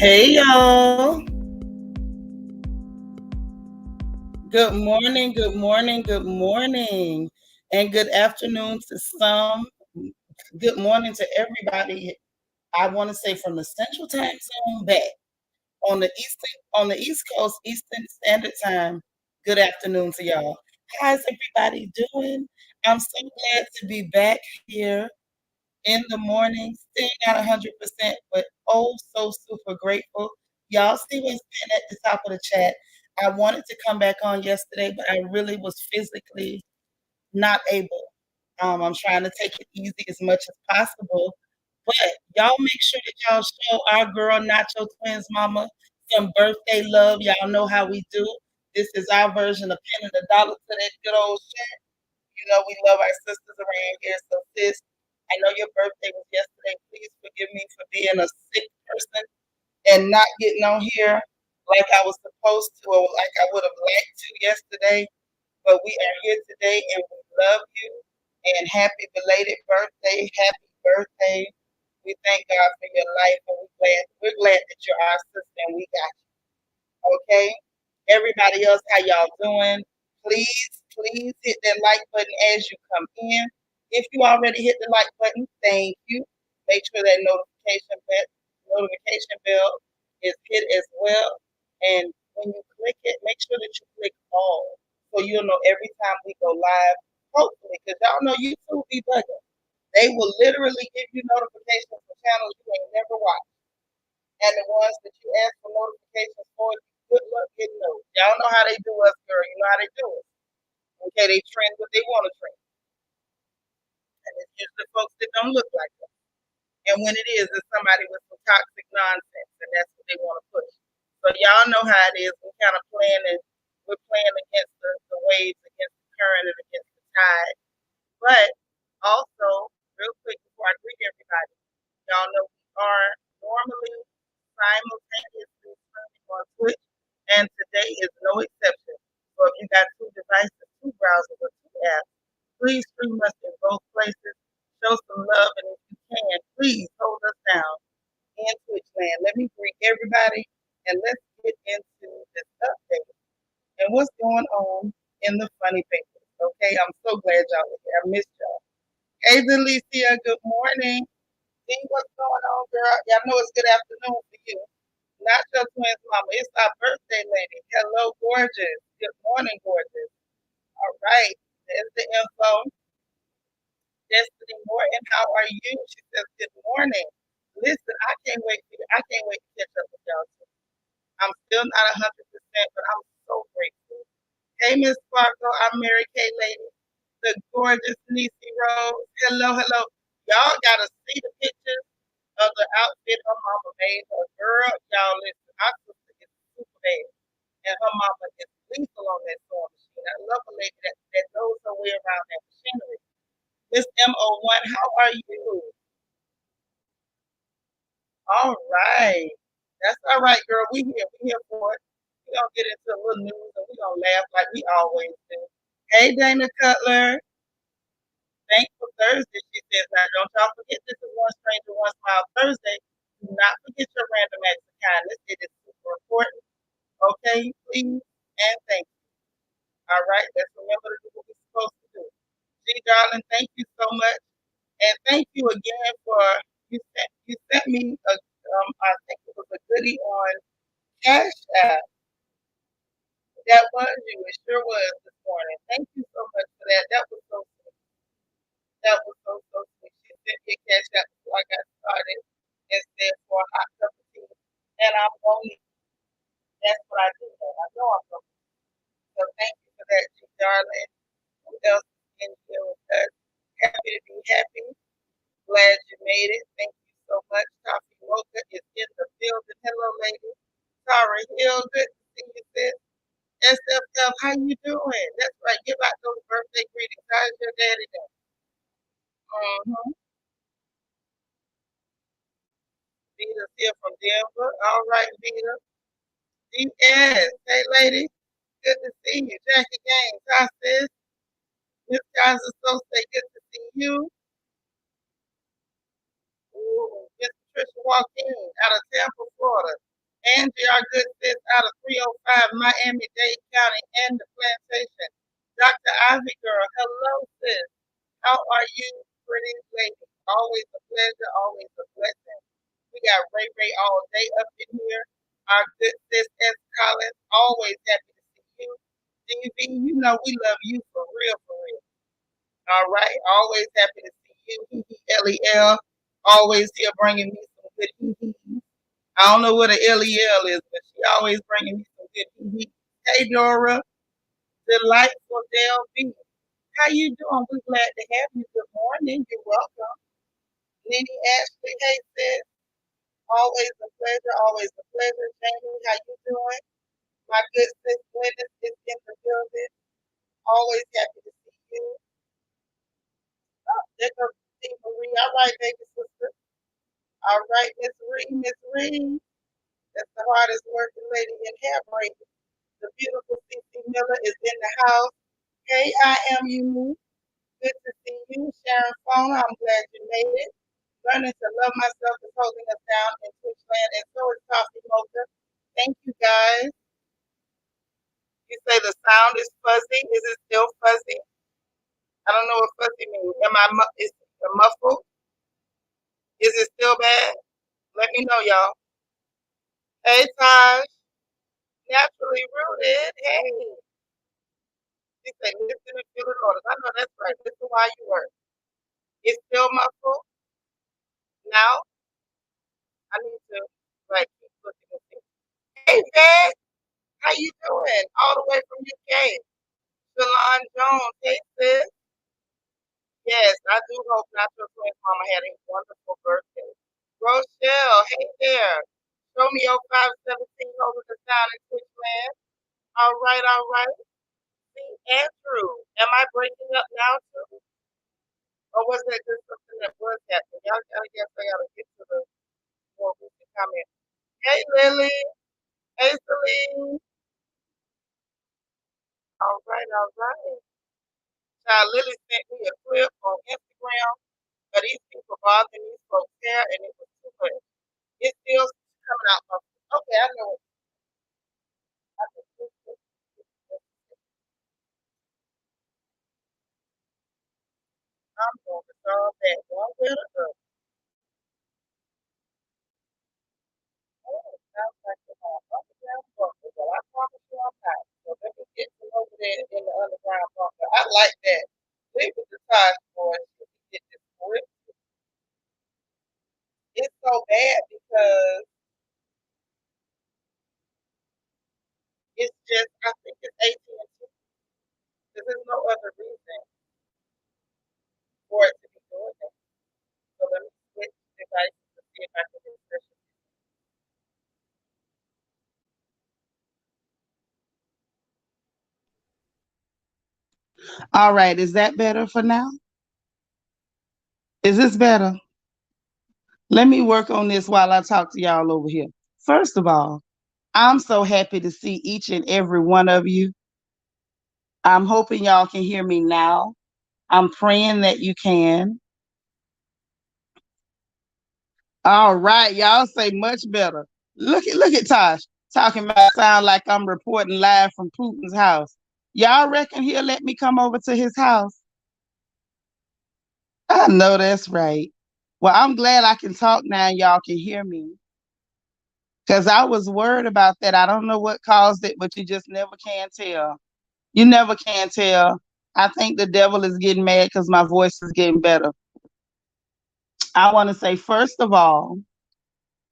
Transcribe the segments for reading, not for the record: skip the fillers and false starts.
Hey y'all. Good morning, good morning, good morning. And good afternoon to some. Good morning to everybody. I want to say from the Central Time Zone back on the East Coast, Eastern Standard Time. Good afternoon to y'all. How's everybody doing? I'm so glad to be back here in the morning, still not 100%, but oh, so super grateful. Y'all see what's been at the top of the chat. I wanted to come back on yesterday, but I really was physically not able. I'm trying to take it easy as much as possible. But y'all make sure that y'all show our girl Nacho Twins Mama some birthday love. Y'all know how we do. This is our version of penning a dollar to that good old shit. We love our sisters around here. So, sis, I know your birthday was yesterday. Please forgive me for being a sick person and not getting on here like I was supposed to or like I would have liked to yesterday. But we are here today and we love you. And happy belated birthday. Happy birthday. We thank God for your life and we're glad that you're our sister and we got you. Okay? Everybody else, how y'all doing? Please hit that like button as you come in. If you already hit the like button, thank you. Make sure that notification bell is hit as well. And when you click it, make sure that you click all so you'll know every time we go live. Hopefully, because y'all know YouTube be bugging. They will literally give you notifications for channels you ain't never watched. And the ones that you ask for notifications for, good luck getting those. Y'all know how they do us, girl. You know how they do us. Okay, they trend what they want to trend. And it's usually folks that don't look like them. And when it is, it's somebody with some toxic nonsense, and that's what they want to push. So y'all know how it is. We're playing against the waves, against the current, and against the tide. But also, real quick before I greet everybody, y'all know we are normally simultaneously streaming on Twitch, and today is no exception. So if you got two devices, two browsers, or two apps, please stream us in both places. Show some love, and if you can, please hold us down in Twitch land. Let me greet everybody, and let's get into this update and what's going on in the funny papers. Okay, I'm so glad y'all are here. I missed y'all. Hey, Delicia, good morning. See what's going on, girl? Y'all know it's good afternoon for you. Not your twins, mama. It's our birthday lady. Hello, gorgeous. Good morning, gorgeous. All right. There's the info. Destiny Morton, how are you? She says, good morning. Listen, I can't wait to catch up with y'all too. I'm still not 100%, but I'm so grateful. Hey, Miss Sparkle, I'm Mary Kay Lady, the gorgeous Niecy Rose. Hello. Y'all gotta see the pictures of the outfit her mama made her. Girl, y'all listen, my sister is super bad, and her mama is lethal on that sewing machine. I love a lady that knows her way around that machinery. Miss MO1, how are you? All right. That's all right, girl. We here for it. We gonna get into a little news and we gonna laugh like we always do. Hey, Dana Cutler. Thankful Thursday, she says. Now, don't y'all forget this is One Stranger, One Smile Thursday. Do not forget your random acts of kindness. It is super important. Okay, please and thank you. All right, let's remember to do what we're supposed to do. G, darling, thank you so much. And thank you again for you sent me I think it was a goodie on Cash App. That was you. It sure was this morning. Thank you so much for that. That was so sweet. That was so sweet. She sent me a Cash App before I got started and said for a hot cup of tea. And I'm going to that's what I do. I know I'm going to. So thank you for that, G darling. Who else is in here with us? Happy to be happy. Glad you made it. Thank you so much. Coffee Mocha is in the building. Hello, lady. Tara Hill, good to see you, sis. SFF, how you doing? That's right. Give out those birthday greetings. How's your daddy doing? Mm-hmm. Vita's here from Denver. All right, Vita. DS. Hey, lady. Good to see you. Jackie Gaines. Hi, sis. Miss Guys Associate. Good to see you. Ooh, Miss Patricia walked in out of Tampa, Florida. Angie, our good sis out of 305 Miami-Dade County and the plantation. Dr. Ivy girl, hello sis. How are you, pretty lady? Always a pleasure, always a blessing. We got Ray Ray all day up in here. Our good sis S. Collins, always happy to see you. DV, you know we love you for real, for real. All right, always happy to see you. LEL, always here bringing me some good hee. I don't know what a LEL is, but she always bringing me some good hee. Hey Dora, delightful Del B. How you doing? We're glad to have you. Good morning. You're welcome. Nene Ashley, hey sis. Always a pleasure. Always a pleasure. Jamie, how you doing? My good sis Glennis is in the building. Always happy to see you. Oh, there goes Steve Marie. All right, baby sister. All right, Miss Ree. Miss Ree. That's the hardest working lady in hair braiding. The beautiful CC Miller is in the house. Hey, I am you. Good to see you, Sharon Fauna. I'm glad you made it. Learning to love myself is holding us down in Twitchland, and so is Coffee Mocha. Thank you, guys. You say the sound is fuzzy. Is it still fuzzy? I don't know what fuzzy means. Is it muffled? Is it still bad? Let me know, y'all. Hey, Taj. Naturally rooted. Hey. She said, listen and feel the orders. I know that's right. Listen while you work. It's still muffled. Now, I need to like keep looking at this. Hey, Dad. How you doing? All the way from UK. Shalon Jones. Hey, sis. Yes, I do hope Natural Twins Mama had a wonderful birthday. Rochelle, hey there. Show me your 517 holding us down in Twitchland. All right, all right. See, Andrew, am I breaking up now too? Or was that just something that was happening? Y'all gotta guess I gotta get to the more recent comment. Hey Lily. Hey Celine. All right, all right. Child Lily sent me a clip on Instagram of these people bothering these folks' hair and it was too much. It's still coming out. Okay, I know it. I can see it. I'm going to solve that one way or another. Oh, it sounds like the underground bunker, but I promise you I'm not. So let me get you over there in the underground bunker. I like that. Leave it to Tosh boys to get this grip. It's so bad because it's just, I think it's AT&T because there's no other reason for it to be doing that. So let me switch devices to see if I can refresh it. All right, is that better for now? Is this better? Let me work on this while I talk to y'all over here. First of all, I'm so happy to see each and every one of you. I'm hoping y'all can hear me now. I'm praying that you can. All right, y'all say much better. Look at Tosh talking about sound like I'm reporting live from Putin's house. Y'all reckon he'll let me come over to his house? I know that's right. Well, I'm glad I can talk now and y'all can hear me. Because I was worried about that. I don't know what caused it, but you just never can tell. You never can tell. I think the devil is getting mad because my voice is getting better. I want to say, first of all,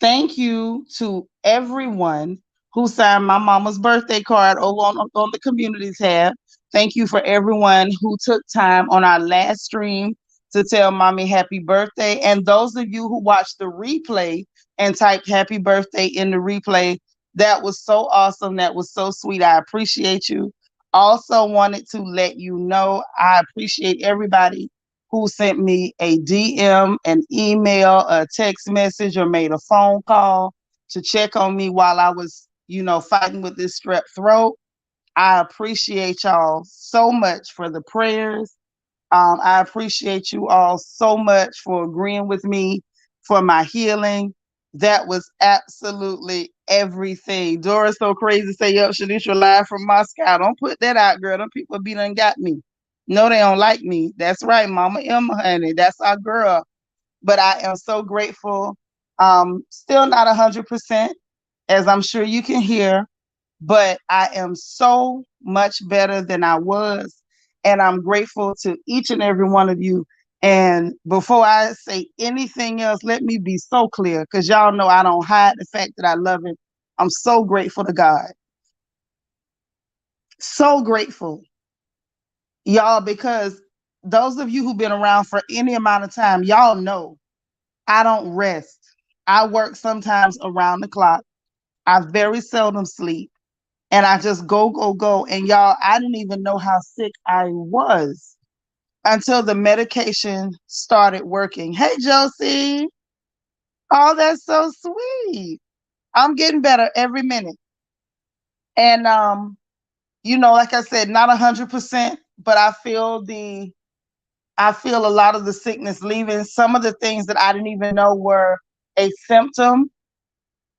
thank you to everyone who signed my mama's birthday card over on the community tab. Thank you for everyone who took time on our last stream to tell mommy happy birthday. And those of you who watched the replay and typed happy birthday in the replay, that was so awesome. That was so sweet. I appreciate you. Also wanted to let you know I appreciate everybody who sent me a DM, an email, a text message, or made a phone call to check on me while I was, fighting with this strep throat. I appreciate y'all so much for the prayers. I appreciate you all so much for agreeing with me for my healing. That was absolutely everything. Dora's so crazy. Say, yup, Shanisha live from Moscow. Don't put that out, girl. Them people be done got me. No, they don't like me. That's right, Mama Emma, honey. That's our girl. But I am so grateful. Still not 100%, as I'm sure you can hear, but I am so much better than I was. And I'm grateful to each and every one of you. And before I say anything else, let me be so clear, because y'all know I don't hide the fact that I love him. I'm so grateful to God. So grateful, y'all, because those of you who've been around for any amount of time, y'all know I don't rest. I work sometimes around the clock. I very seldom sleep. And I just go, go, go. And y'all, I didn't even know how sick I was until the medication started working. Hey, Josie. Oh, that's so sweet. I'm getting better every minute. And like I said, not 100%, but I feel a lot of the sickness leaving. Some of the things that I didn't even know were a symptom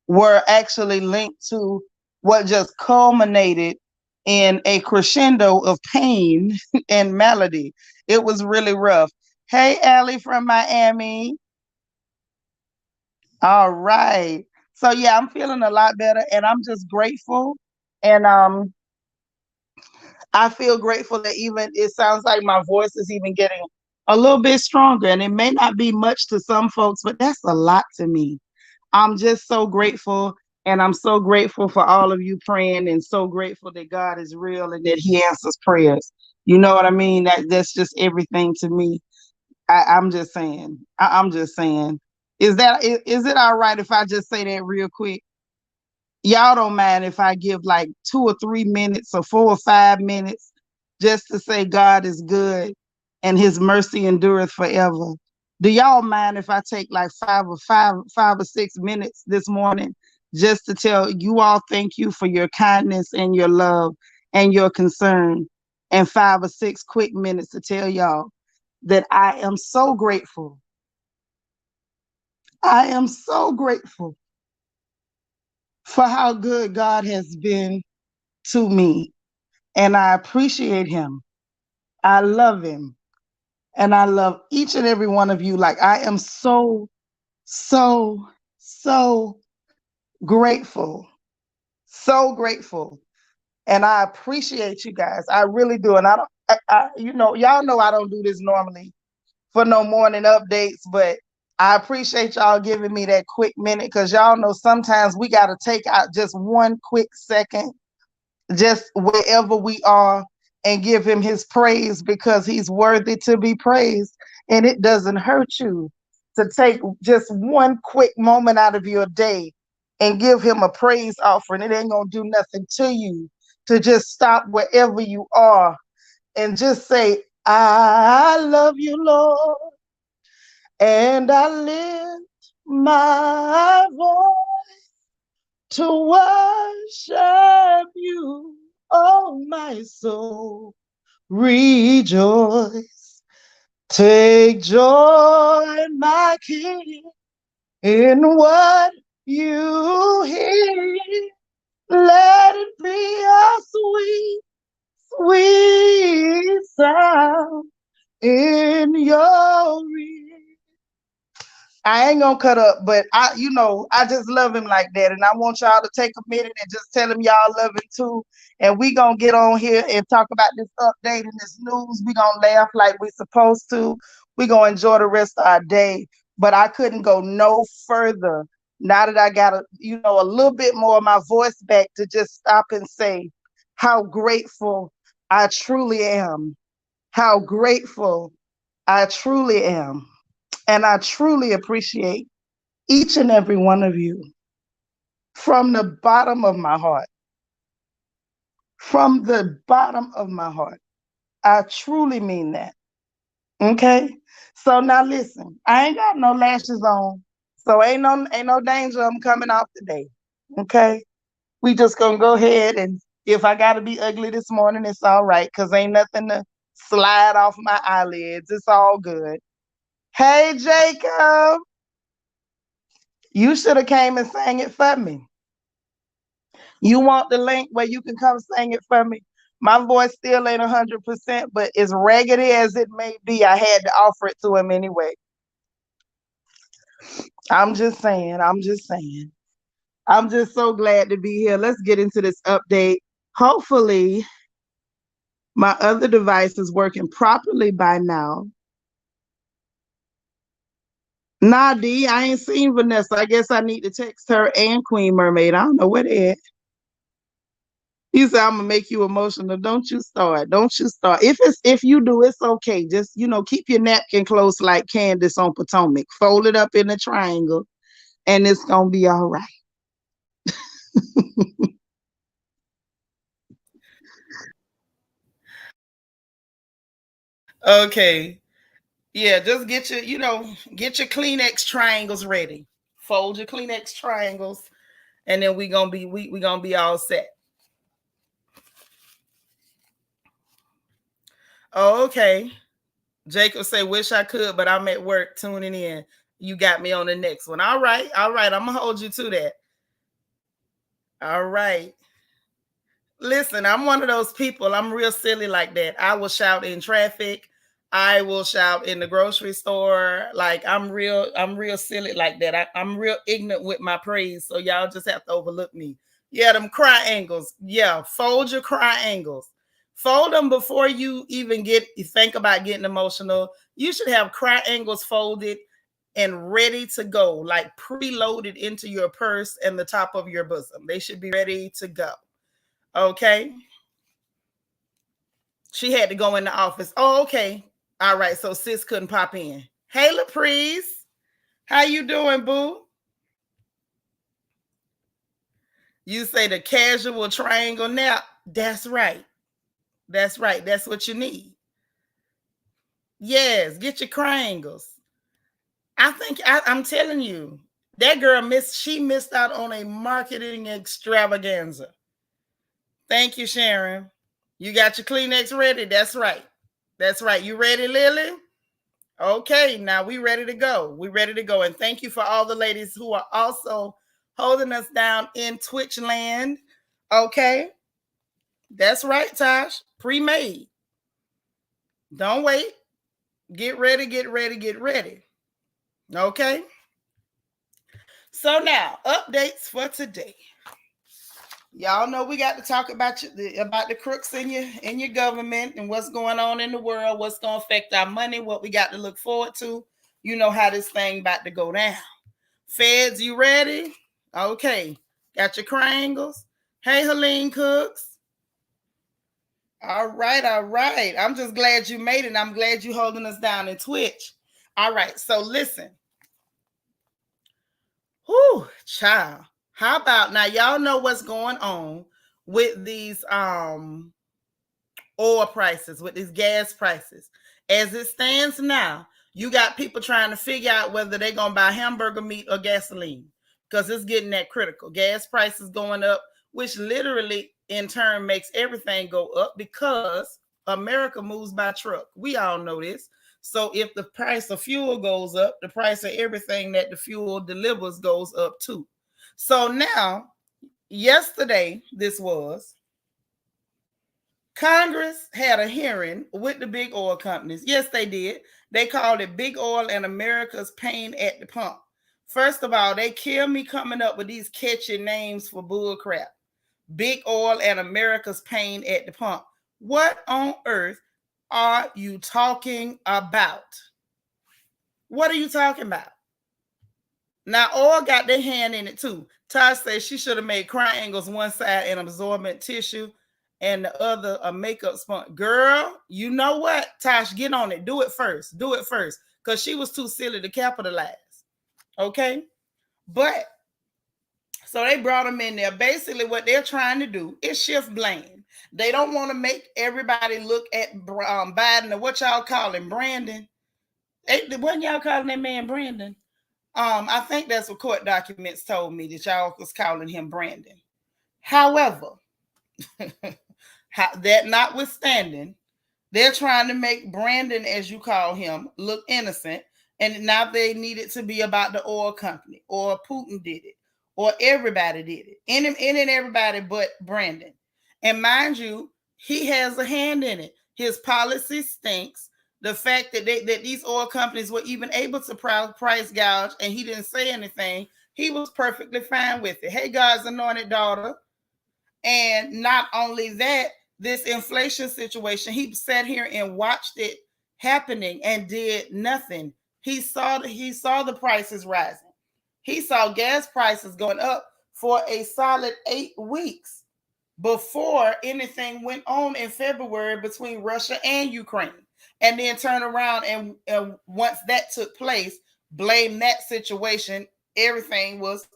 were actually linked to what just culminated in a crescendo of pain and melody. It was really rough. Hey, Allie from Miami. All right. So yeah, I'm feeling a lot better, and I'm just grateful. And I feel grateful that even it sounds like my voice is even getting a little bit stronger. And it may not be much to some folks, but that's a lot to me. I'm just so grateful. And I'm so grateful for all of you praying, and so grateful that God is real and that He answers prayers. You know what I mean? That's just everything to me. I'm just saying. I'm just saying. Is it all right if I just say that real quick? Y'all don't mind if I give like 2 or 3 minutes or 4 or 5 minutes just to say God is good and His mercy endureth forever. Do y'all mind if I take like 5 or 6 minutes this morning just to tell you all thank you for your kindness and your love and your concern, and 5 or 6 quick minutes to tell y'all that I am so grateful. I am so grateful for how good God has been to me. And I appreciate Him. I love Him. And I love each and every one of you. Like, I am so, so, so grateful. So grateful. And I appreciate you guys. I really do. And y'all know I don't do this normally for no morning updates, but I appreciate y'all giving me that quick minute, because y'all know sometimes we got to take out just one quick second, just wherever we are, and give Him His praise, because He's worthy to be praised. And it doesn't hurt you to take just one quick moment out of your day and give Him a praise offering. It ain't gonna do nothing to you to just stop wherever you are and just say, I love you, Lord, and I lift my voice to worship you. Oh, my soul, rejoice. Take joy, my King, in what you hear. Let it be a sweet, sweet sound in your ear. I ain't gonna cut up, but I just love Him like that. And I want y'all to take a minute and just tell Him y'all love Him too. And we gonna get on here and talk about this update and this news. We gonna laugh like we supposed to. We gonna enjoy the rest of our day. But I couldn't go no further now that I got a little bit more of my voice back, to just stop and say how grateful I truly am. How grateful I truly am. And I truly appreciate each and every one of you from the bottom of my heart. From the bottom of my heart. I truly mean that. Okay? So now listen, I ain't got no lashes on. So ain't no danger of them coming off today. Okay? We just gonna go ahead, and if I gotta be ugly this morning, it's all right, because ain't nothing to slide off my eyelids. It's all good. Hey, Jacob. You should have came and sang it for me. You want the link where you can come sing it for me? My voice still ain't 100%, but as raggedy as it may be, I had to offer it to him anyway. I'm just saying. I'm just saying. I'm just so glad to be here. Let's get into this update. Hopefully, my other device is working properly by now. Nah, D, I ain't seen Vanessa. I guess I need to text her and Queen Mermaid. I don't know where they at. He said, I'm gonna make you emotional. Don't you start. Don't you start. If you do, it's okay. Just keep your napkin close like Candace on Potomac. Fold it up in a triangle, and it's gonna be all right. Okay. Yeah, just get your Kleenex triangles ready. Fold your Kleenex triangles, and then we gonna be all set. Oh, okay. Jacob say, wish I could, but I'm at work tuning in. You got me on the next one. All right. All right. I'm gonna hold you to that. All right. Listen, I'm one of those people. I'm real silly like that. I will shout in traffic. I will shout in the grocery store. Like I'm real silly like that. I'm real ignorant with my praise. So y'all just have to overlook me. Yeah, them cry angles. Yeah, fold your cry angles. Fold them before you even think about getting emotional. You should have cry angles folded and ready to go, like preloaded into your purse and the top of your bosom. They should be ready to go. Okay. She had to go in the office. Oh, okay. All right. So sis couldn't pop in. Hey, LaPreece. How you doing, boo? You say the casual triangle nap. That's right. That's right. That's what you need. Yes. Get your triangles. I'm telling you, that girl missed out on a marketing extravaganza. Thank you, Sharon. You got your Kleenex ready? That's right. That's right. You ready, Lily? Okay, now we ready to go. We ready to go. And thank you for all the ladies who are also holding us down in Twitch land. Okay. That's right, Tosh. Pre-made. Don't wait. Get ready, get ready, get ready. Okay. So now, updates for today. Y'all know we got to talk about the crooks in your government and what's going on in the world, what's going to affect our money, what we got to look forward to. You know how this thing about to go down. Feds, you ready? Okay. Got your triangles? Hey, Helene Cooks. All right, all right. I'm just glad you made it. I'm glad you holding us down in Twitch. All right, so listen. Whew, child. How about now? Y'all know what's going on with these oil prices, with these gas prices. As it stands now, you got people trying to figure out whether they're going to buy hamburger meat or gasoline because it's getting that critical. Gas prices going up, which literally in turn makes everything go up because America moves by truck. We all know this. So if the price of fuel goes up, the price of everything that the fuel delivers goes up too. So now, yesterday, this was Congress had a hearing with the big oil companies. Yes, they did. They called it Big Oil and America's Pain at the Pump. First of all, they kill me coming up with these catchy names for bull crap. Big Oil and America's Pain at the Pump. What on earth are you talking about? What are you talking about? Now, oil got their hand in it too. Tosh says she should have made triangles one side and absorbent tissue and the other a makeup sponge. Girl, you know what? Tosh, get on it. Do it first. Do it first. Because she was too silly to capitalize. Okay? But, so they brought them in there. Basically, what they're trying to do is shift blame. They don't want to make everybody look at Biden or what y'all call him, Brandon. Wasn't y'all calling that man Brandon? I think that's what court documents told me that y'all was calling him Brandon. However, that notwithstanding, they're trying to make Brandon, as you call him, look innocent. And now they need it to be about the oil company, or Putin did it, or everybody did it. In and everybody but Brandon. And mind you, he has a hand in it. His policy stinks. The fact that that these oil companies were even able to price gouge and he didn't say anything, he was perfectly fine with it. Hey, God's anointed daughter. And not only that, this inflation situation, he sat here and watched it happening and did nothing. He saw the prices rising. He saw gas prices going up for a solid 8 weeks before anything went on in February between Russia and Ukraine. And then turn around and once that took place, blame that situation. Everything was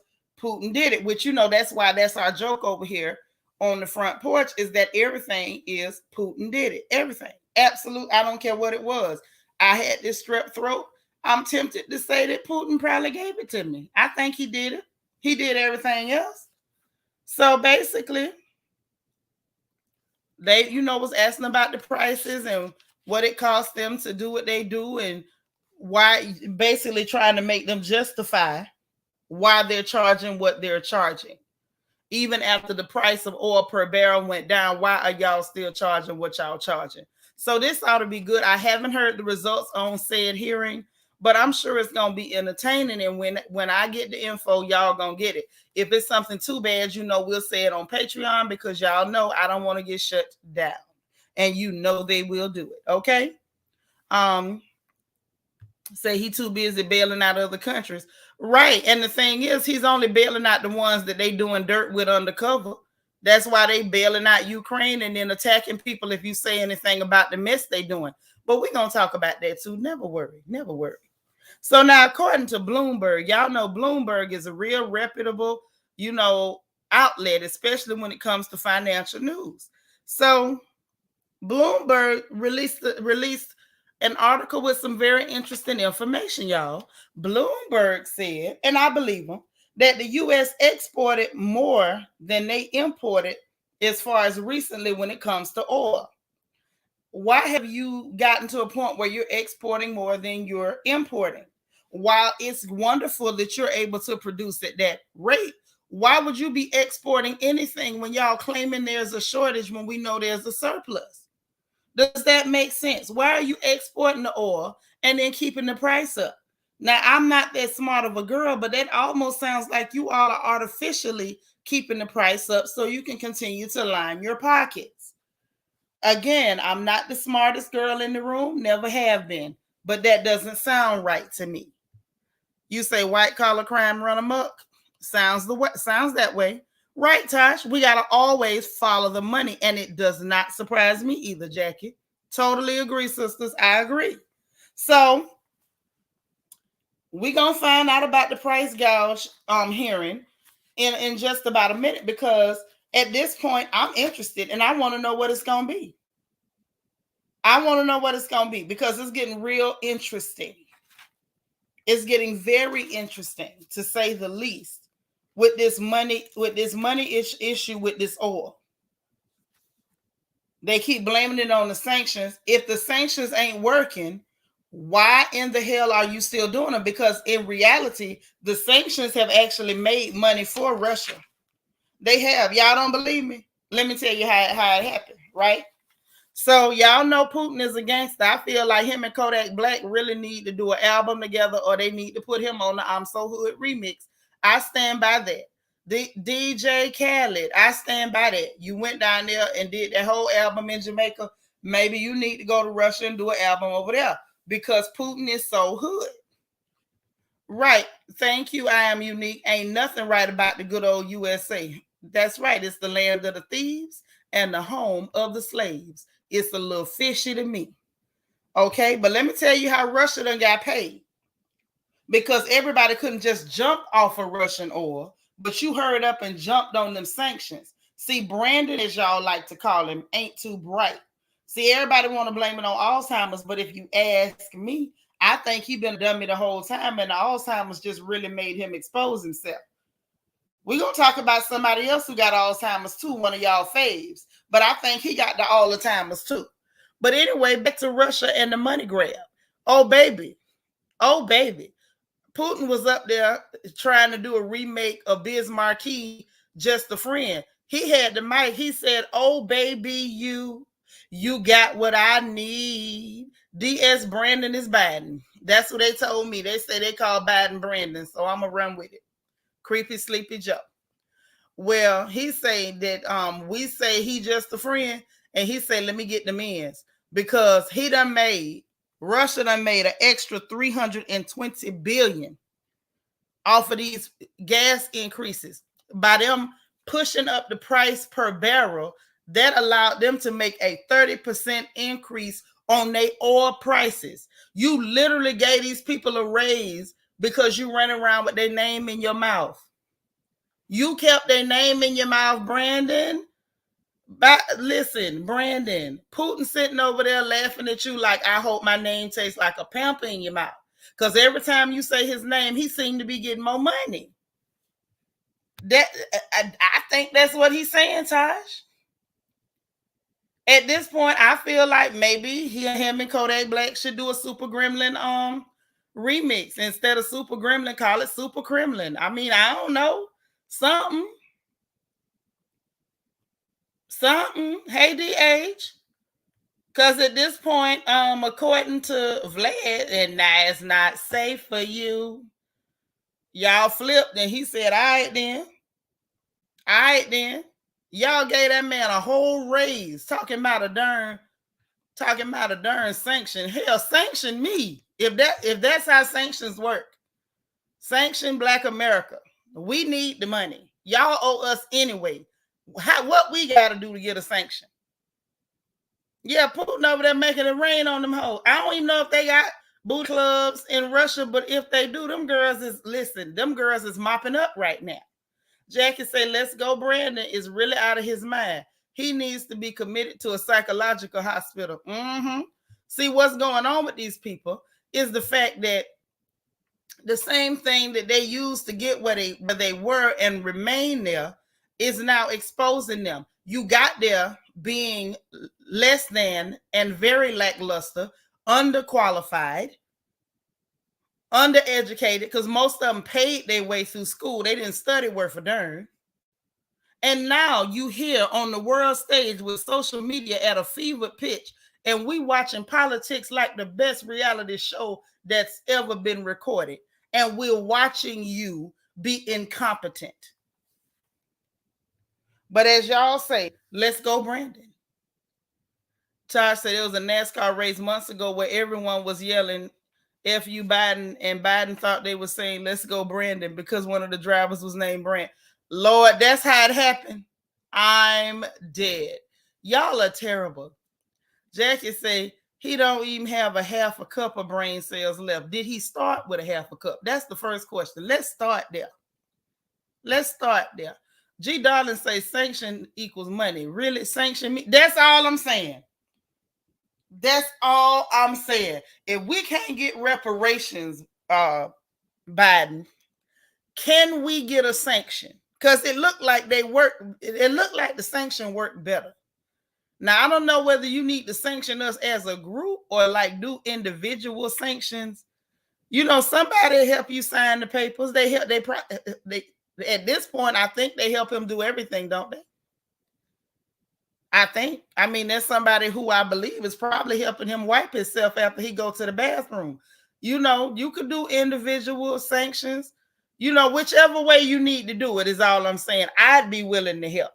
Putin did it, which that's why that's our joke over here on the front porch, is that everything is Putin did it. Everything. Absolute. I don't care what it was. I had this strep throat. I'm tempted to say that Putin probably gave it to me. I think he did it. He did everything else. So basically, they, was asking about the prices and what it cost them to do what they do, and why, basically trying to make them justify why they're charging what they're charging. Even after the price of oil per barrel went down, why are y'all still charging what y'all charging? So this ought to be good. I haven't heard the results on said hearing, but I'm sure it's going to be entertaining. And when I get the info, y'all going to get it. If it's something too bad, we'll say it on Patreon, because y'all know I don't want to get shut down. And they will do it. Okay? Say he too busy bailing out other countries. Right. And the thing is, he's only bailing out the ones that they doing dirt with undercover. That's why they bailing out Ukraine and then attacking people if you say anything about the mess they doing. But we're going to talk about that too. Never worry. Never worry. So now, according to Bloomberg, y'all know Bloomberg is a real reputable, outlet, especially when it comes to financial news. So Bloomberg released an article with some very interesting information, y'all. Bloomberg said, and I believe them, that the U.S. exported more than they imported as far as recently when it comes to oil. Why have you gotten to a point where you're exporting more than you're importing? While it's wonderful that you're able to produce at that rate, why would you be exporting anything when y'all claiming there's a shortage when we know there's a surplus? Does that make sense? Why are you exporting the oil and then keeping the price up? Now, I'm not that smart of a girl, but that almost sounds like you all are artificially keeping the price up so you can continue to line your pockets. Again, I'm not the smartest girl in the room, never have been, but that doesn't sound right to me. You say white collar crime run amok? Sounds that way. Right, Tosh? We got to always follow the money, and it does not surprise me either, Jackie. Totally agree, sisters. I agree. So we're going to find out about the price gouge hearing in just about a minute, because at this point, I'm interested, and I want to know what it's going to be. I want to know what it's going to be, because it's getting real interesting. It's getting very interesting, to say the least, with this money issue with this oil. They keep blaming it on the sanctions. If the sanctions ain't working, why in the hell are you still doing them? Because in reality, the sanctions have actually made money for Russia. They have. Y'all don't believe me? Let me tell you how it happened, right? So y'all know Putin is a gangster. I feel like him and Kodak Black really need to do an album together, or they need to put him on the I'm So Hood remix. I stand by that. DJ Khaled, I stand by that. You went down there and did that whole album in Jamaica. Maybe you need to go to Russia and do an album over there, because Putin is so hood. Right. Thank you. I am unique. Ain't nothing right about the good old USA. That's right. It's the land of the thieves and the home of the slaves. It's a little fishy to me. Okay. But let me tell you how Russia done got paid. Because everybody couldn't just jump off of Russian oil, but you hurried up and jumped on them sanctions. See, Brandon, as y'all like to call him, ain't too bright. See, everybody want to blame it on Alzheimer's, but if you ask me, I think he been a dummy the whole time, and the Alzheimer's just really made him expose himself. We're going to talk about somebody else who got Alzheimer's too, one of y'all faves, but I think he got the Alzheimer's too. But anyway, back to Russia and the money grab. Oh, baby. Oh, baby. Putin was up there trying to do a remake of Biz Marquee, Just a Friend. He had the mic. He said, "Oh, baby, you got what I need." DS Brandon is Biden. That's what they told me. They say they call Biden Brandon, so I'm gonna run with it. Creepy, sleepy Joe. Well, he say that we say he just a friend, and he say let me get the men's because he done made Russia done made an extra 320 billion off of these gas increases by them pushing up the price per barrel. That allowed them to make a 30% increase on their oil prices. You literally gave these people a raise because you ran around with their name in your mouth. You kept their name in your mouth, Brandon. But listen, Brandon, Putin sitting over there laughing at you like, I hope my name tastes like a pamper in your mouth. Because every time you say his name, he seemed to be getting more money. That I think that's what he's saying, Taj. At this point, I feel like maybe him and Kodak Black should do a Super Gremlin remix instead of Super Gremlin. Call it Super Kremlin. I mean, I don't know, something. Hey, DH. Because at this point, according to Vlad, and now it's not safe for you. Y'all flipped, and he said, all right then. All right then. Y'all gave that man a whole raise talking about a darn sanction. Hell, sanction me. If that's how sanctions work. Sanction Black America. We need the money. Y'all owe us anyway. What we gotta do to get a sanction? Yeah, Putin over there making it rain on them hoes. I don't even know if they got boot clubs in Russia, but if they do, them girls is mopping up right now. Jackie say, let's go. Brandon is really out of his mind. He needs to be committed to a psychological hospital. See, what's going on with these people is the fact that the same thing that they used to get where they were and remain there is now exposing them. You got there being less than and very lackluster, underqualified, undereducated, because most of them paid their way through school. They didn't study worth a darn. And now you here on the world stage with social media at a fever pitch, and we watching politics like the best reality show that's ever been recorded. And we're watching you be incompetent. But as y'all say, let's go, Brandon. Todd said there was a NASCAR race months ago where everyone was yelling F you Biden, and Biden thought they were saying let's go Brandon because one of the drivers was named Brand. Lord, that's how it happened. I'm dead. Y'all are terrible. Jackie say he don't even have a half a cup of brain cells left. Did he start with a half a cup? That's the first question. Let's start there. G. Darling say sanction equals money. Really? Sanction me? That's all I'm saying. If we can't get reparations, Biden, can we get a sanction? Because it looked like they work. It looked like the sanction worked better. Now I don't know whether you need to sanction us as a group or like do individual sanctions. You know, somebody help you sign the papers. They at this point, I think they help him do everything, don't they? I mean, there's somebody who I believe is probably helping him wipe himself after he go to the bathroom. You know, you could do individual sanctions. You know, whichever way you need to do it is all I'm saying. I'd be willing to help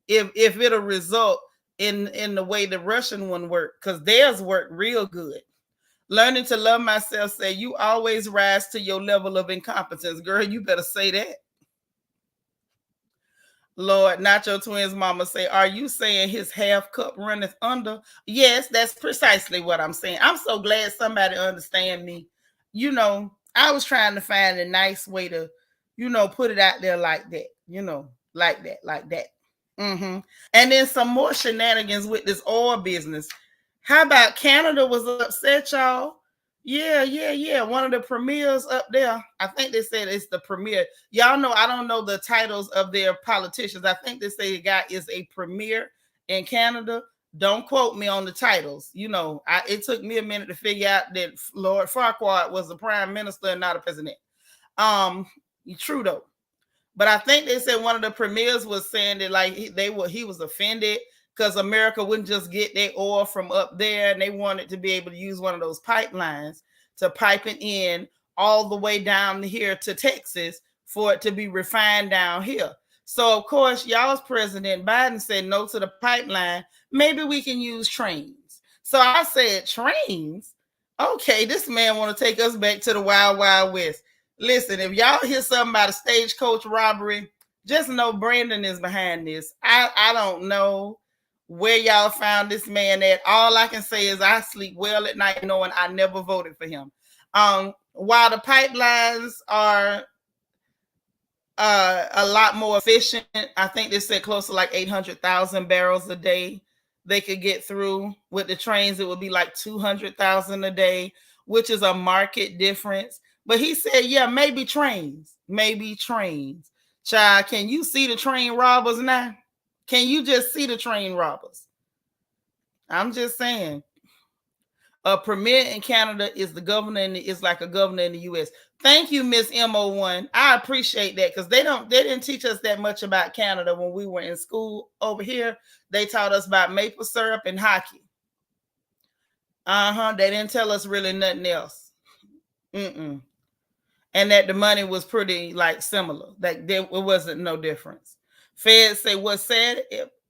if it'll result in the way the Russian one worked, because theirs worked real good. Learning to love myself say you always rise to your level of incompetence. Girl, you better say that. Lord, Nacho Twins mama say, are you saying his half cup runneth under? Yes, that's precisely what I'm saying. I'm so glad somebody understand me. You know, I was trying to find a nice way to, you know, put it out there like that, you know, like that. And then some more shenanigans with this oil business. How about Canada was upset, y'all? Yeah. One of the premiers up there. I think they said it's the premier. Y'all know I don't know the titles of their politicians. I think they say the guy is a premier in Canada. Don't quote me on the titles. It took me a minute to figure out that Lord Farquaad was the prime minister and not a president. Trudeau. But I think they said one of the premiers was saying that like he was offended because America wouldn't just get their oil from up there, and they wanted to be able to use one of those pipelines to pipe it in all the way down here to Texas for it to be refined down here. So of course, y'all's President Biden said no to the pipeline. Maybe we can use trains. So I said, trains? Okay, this man want to take us back to the Wild Wild West. Listen, if y'all hear something about a stagecoach robbery, just know Brandon is behind this. I don't know where y'all found this man at. All I can say is I sleep well at night knowing I never voted for him. While the pipelines are a lot more efficient, I think they said close to like 800,000 barrels a day they could get through. With the trains, it would be like 200,000 a day, which is a market difference. But he said, yeah, maybe trains. Child, can you see the train robbers now? Can you just see the train robbers? I'm just saying. A premier in Canada is the governor, and is like a governor in the U.S. Thank you, Miss MO1. I appreciate that because they didn't teach us that much about Canada when we were in school over here. They taught us about maple syrup and hockey. They didn't tell us really nothing else. And that the money was pretty like similar. Like there it wasn't no difference. Feds say what's sad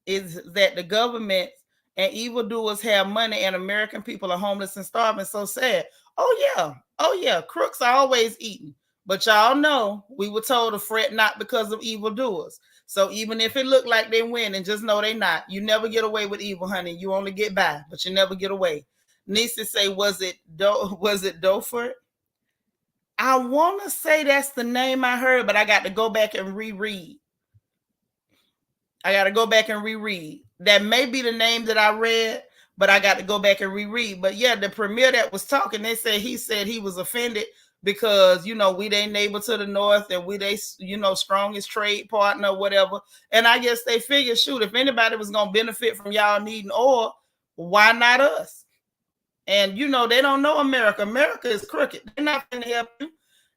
is that the government and evildoers have money and American people are homeless and starving. So sad. Oh yeah. Crooks are always eating. But y'all know we were told to fret not because of evildoers. So even if it looked like they win, and just know they not. You never get away with evil, honey. You only get by, but you never get away. Nisa say, was it Doford? I want to say that's the name I heard, but I got to go back and reread. That may be the name that I read, but I got to go back and reread. But yeah, the premier that was talking, he said he was offended because, we they neighbor to the north and we they, strongest trade partner, whatever. And I guess they figured, shoot, if anybody was going to benefit from y'all needing oil, why not us? And, they don't know America. America is crooked. They're not going to help you.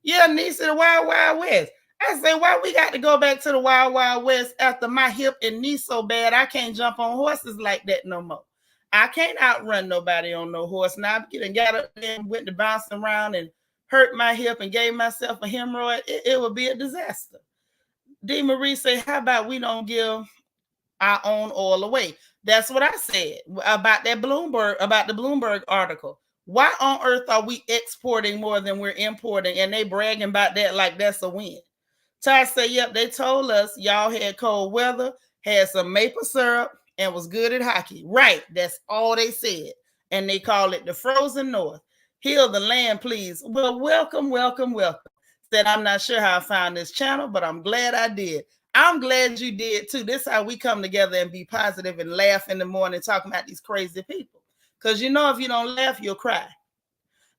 Yeah, niece of the Wild Wild West. I say, why we got to go back to the Wild Wild West after my hip and knee so bad I can't jump on horses like that no more. I can't outrun nobody on no horse. Now I got up there and went to bouncing around and hurt my hip and gave myself a hemorrhoid. It would be a disaster. D. Marie say, how about we don't give our own oil away? That's what I said about the Bloomberg article. Why on earth are we exporting more than we're importing? And they bragging about that like that's a win. Ty said, yep, they told us y'all had cold weather, had some maple syrup, and was good at hockey. Right, that's all they said. And they call it the frozen north. Heal the land, please. Well, welcome. Said, I'm not sure how I found this channel, but I'm glad I did. I'm glad you did too. This is how we come together and be positive and laugh in the morning talking about these crazy people. Because if you don't laugh, you'll cry.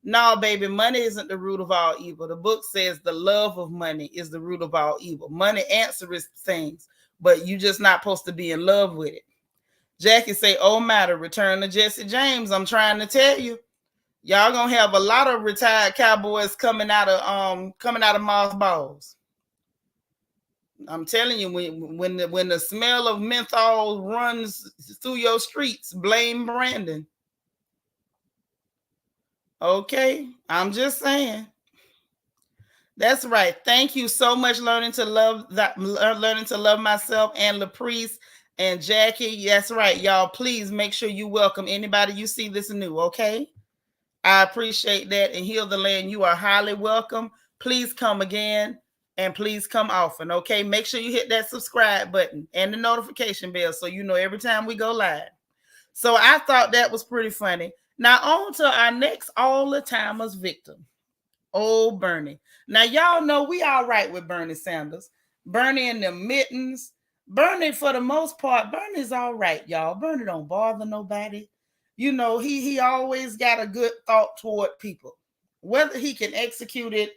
No, baby, money isn't the root of all evil. The book says the love of money is the root of all evil. Money answers things, but you just not supposed to be in love with it. Jackie say, oh, matter, return to Jesse James. I'm trying to tell you. Y'all gonna have a lot of retired cowboys coming out of mothballs. I'm telling you, when the smell of menthol runs through your streets, blame Brandon. Okay, I'm just saying. That's right. Thank you so much, learning to love myself, and LaPriest and Jackie. That's right, y'all. Please make sure you welcome anybody you see this new. Okay, I appreciate that. And Heal the Land, you are highly welcome. Please come again. And please come often, okay? Make sure you hit that subscribe button and the notification bell so you know every time we go live. So I thought that was pretty funny. Now on to our next all-the-timers victim, old Bernie. Now y'all know we all right with Bernie Sanders. Bernie in the mittens. Bernie, for the most part, Bernie's all right, y'all. Bernie don't bother nobody. He always got a good thought toward people. Whether he can execute it,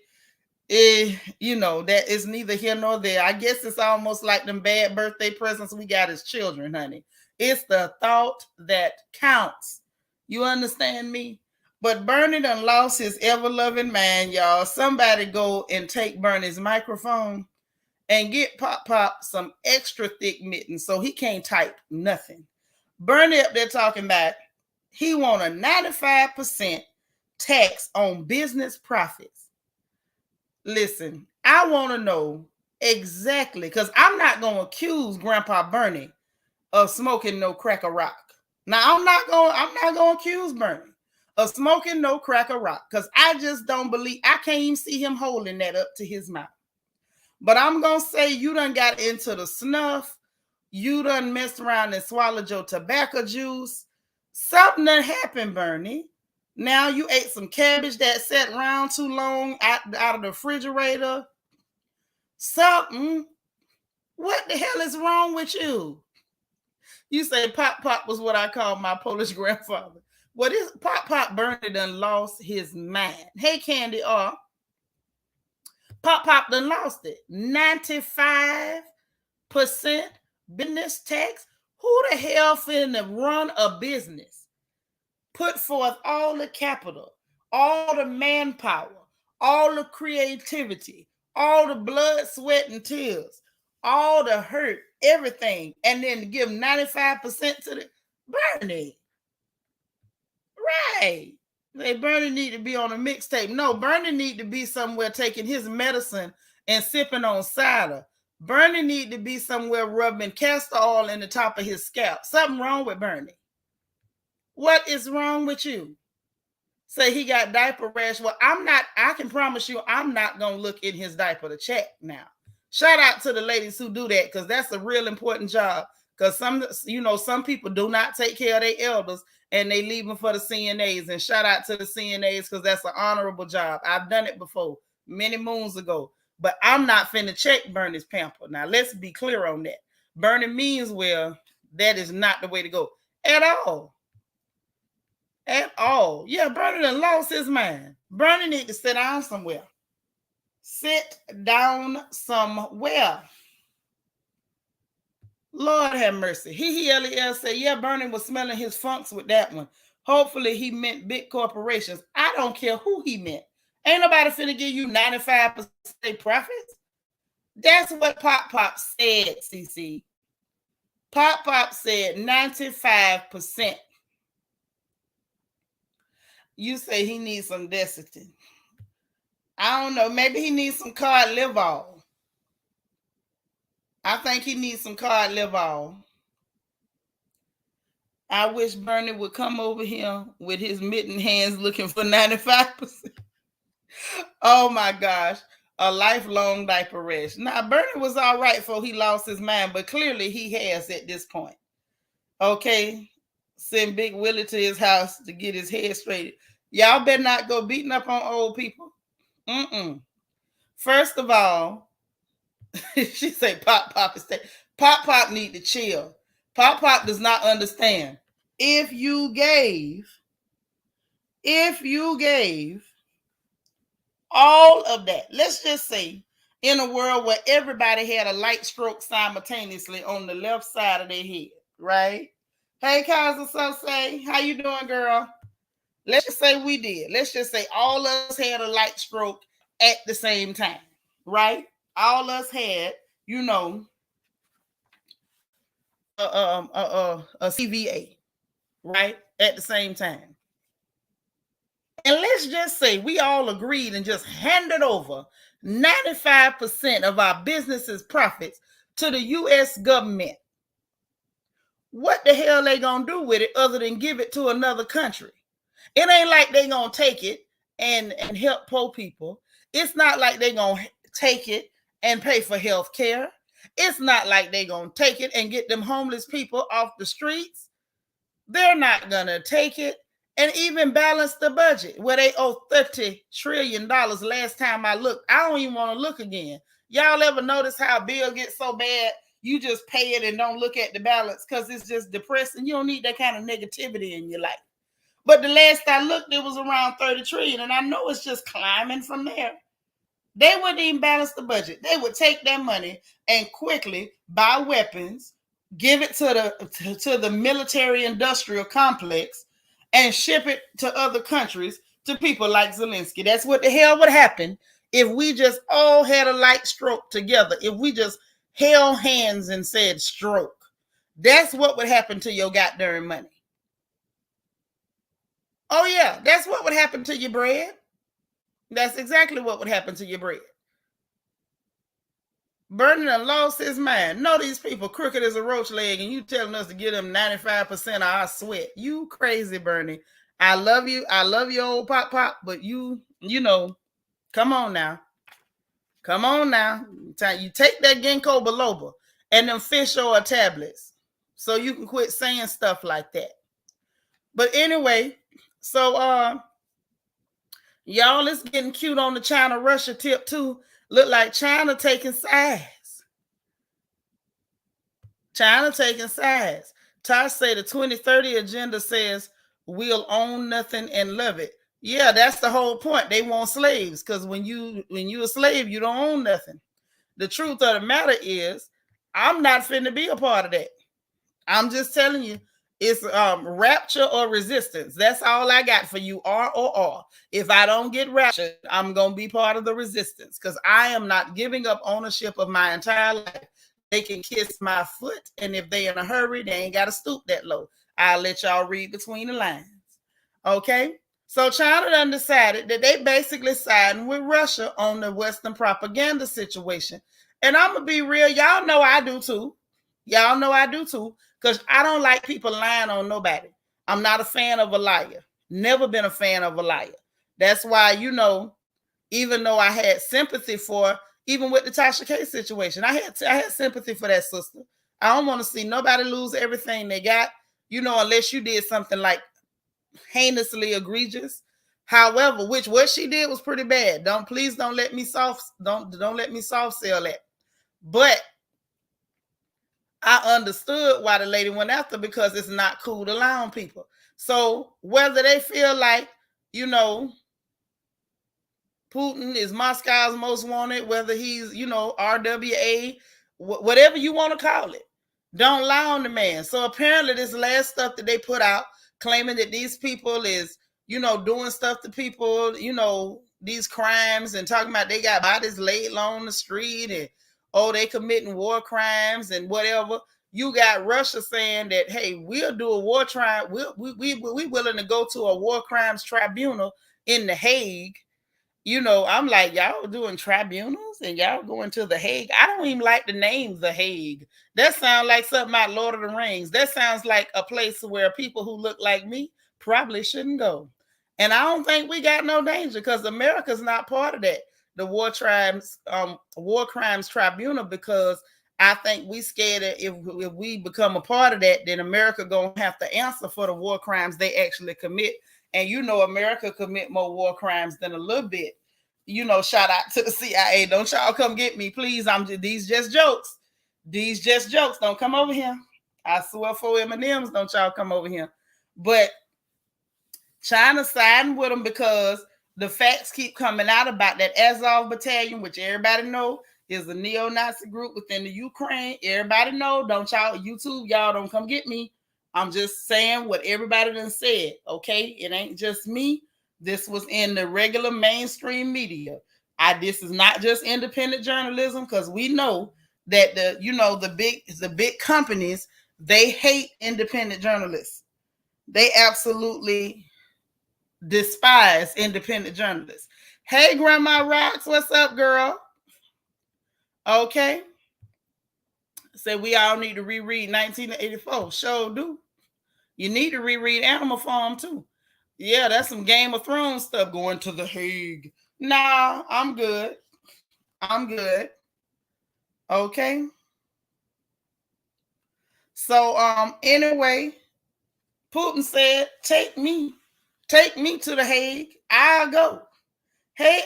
that is neither here nor there. I guess it's almost like them bad birthday presents we got as children, honey. It's the thought that counts. You understand me? But Bernie done lost his ever-loving mind, y'all. Somebody go and take Bernie's microphone and get Pop some extra thick mittens so he can't type nothing. Bernie up there talking about he want a 95% tax on business profits. Listen, I want to know exactly, because I'm not going to accuse Grandpa Bernie of smoking no cracker rock. Now I'm not going to accuse Bernie of smoking no cracker rock, because I just don't believe, I can't even see him holding that up to his mouth. But I'm going to say you done got into the snuff. You done messed around and swallowed your tobacco juice. Something done happened, Bernie. Now you ate some cabbage that sat around too long out of the refrigerator. Something. What the hell is wrong with you? You say Pop was what I call my Polish grandfather. What is Pop Bernie done lost his mind. Hey, Candy Pop done lost it. 95% business tax. Who the hell finna run a business? Put forth all the capital, all the manpower, all the creativity, all the blood, sweat, and tears, all the hurt, everything, and then give 95% to the Bernie. Right. They Bernie need to be on a mixtape. No, Bernie need to be somewhere taking his medicine and sipping on cider. Bernie need to be somewhere rubbing castor oil in the top of his scalp. Something wrong with Bernie. What is wrong with you? Say he got diaper rash. Well, I can promise you I'm not going to look in his diaper to check now. Shout out to the ladies who do that, because that's a real important job. Because some people do not take care of their elders and they leave them for the CNAs. And shout out to the CNAs, because that's an honorable job. I've done it before many moons ago. But I'm not finna check Bernie's pamper. Now, let's be clear on that. Bernie means well. That is not the way to go at all. At all. Yeah, Bernie done lost his mind. Bernie need to sit down somewhere. Sit down somewhere. Lord have mercy. He said, yeah, Bernie was smelling his funks with that one. Hopefully he meant big corporations. I don't care who he meant. Ain't nobody finna give you 95% profits. That's what Pop said, CC. Pop said 95%. You say he needs some Desitin. I don't know. Maybe he needs some cod liver oil. I think he needs some cod liver oil. I wish Bernie would come over here with his mitten hands looking for 95%. Oh my gosh. A lifelong diaper rash. Now, Bernie was all right before he lost his mind, but clearly he has at this point. Okay. Send Big Willie to his house to get his head straight. Y'all better not go beating up on old people. First of all, she say Pop is staying. Pop need to chill. Pop does not understand. If you gave all of that, let's just say in a world where everybody had a light stroke simultaneously on the left side of their head, right? Hey, Kaiser say, how you doing, girl? Let's just say we did. Let's just say all of us had a light stroke at the same time, right? All of us had, a CVA, right? At the same time. And let's just say we all agreed and just handed over 95% of our business's profits to the U.S. government. What the hell they gonna do with it other than give it to another country? It ain't like they gonna take it and help poor people. It's not like they gonna take it and pay for health care. It's not like they gonna take it and get them homeless people off the streets. They're not gonna take it and even balance the budget where they owe $30 trillion last time I looked. I don't even want to look again. Y'all ever notice how a bill gets so bad you just pay it and don't look at the balance because it's just depressing? You don't need that kind of negativity in your life. But the last I looked, it was around 30 trillion, and I know it's just climbing from there. They wouldn't even balance the budget. They would take that money and quickly buy weapons, give it to the military industrial complex, and ship it to other countries to people like Zelensky. That's what the hell would happen if we just all had a light stroke together. If we just held hands and said stroke. That's what would happen to your goddamn money. Oh yeah, that's what would happen to your bread. That's exactly what would happen to your bread. Bernie done lost his mind. Know these people crooked as a roach leg, and you telling us to give them 95% of our sweat. You crazy, Bernie. I love you. I love you, old pop, but you know, come on now. Come on now. You take that ginkgo biloba and them fish oil tablets so you can quit saying stuff like that. But anyway, so y'all, it's getting cute on the China-Russia tip too. Look like China taking sides. China taking sides. Tosh say the 2030 agenda says we'll own nothing and love it. Yeah, that's the whole point. They want slaves because when you a slave, you don't own nothing. The truth of the matter is, I'm not finna be a part of that. I'm just telling you, it's rapture or resistance. That's all I got for you, R or R. If I don't get raptured, I'm gonna be part of the resistance because I am not giving up ownership of my entire life. They can kiss my foot, and if they in a hurry, they ain't gotta stoop that low. I'll let y'all read between the lines. Okay? So China done decided that they basically siding with Russia on the Western propaganda situation. And I'm gonna be real, y'all know I do too. Y'all know I do too, because I don't like people lying on nobody. I'm not a fan of a liar. Never been a fan of a liar. That's why, even though I had sympathy for, even with the Tasha K situation, I had sympathy for that sister. I don't want to see nobody lose everything they got, unless you did something like heinously egregious. However, what she did was pretty bad. Don't let me soft sell that. But I understood why the lady went after, because it's not cool to lie on people. So whether they feel like, Putin is Moscow's most wanted, whether he's, RWA, whatever you want to call it, don't lie on the man. So apparently this last stuff that they put out claiming that these people is, doing stuff to people, these crimes, and talking about they got bodies laid on the street and, they committing war crimes and whatever. You got Russia saying that, hey, we'll do a war trial. We willing to go to a war crimes tribunal in The Hague. I'm like, y'all doing tribunals and y'all going to The Hague. I don't even like the name The Hague. That sounds like something out Lord of the Rings. That sounds like a place where people who look like me probably shouldn't go. And I don't think we got no danger because America's not part of that, the war crimes tribunal, because I think we scared that if we become a part of that, then America gonna have to answer for the war crimes they actually commit. And America commit more war crimes than a little bit. Shout out to the CIA. Don't y'all come get me, please. These just jokes. These just jokes. Don't come over here. I swear for M&Ms, don't y'all come over here. But China siding with them because the facts keep coming out about that Azov battalion, which everybody know is a neo-Nazi group within the Ukraine. Everybody know. Don't y'all, YouTube, y'all don't come get me. I'm just saying what everybody done said, okay? It ain't just me. This was in the regular mainstream media. This is not just independent journalism, because we know that the big companies, they hate independent journalists. They absolutely despise independent journalists. Hey, Grandma Rocks, what's up, girl? Okay. Say we all need to reread 1984. Sure do. You need to reread Animal Farm too. Yeah, that's some Game of Thrones stuff, going to The Hague. Nah, I'm good. I'm good. Okay. So anyway, Putin said, take me to The Hague. I'll go. Hey,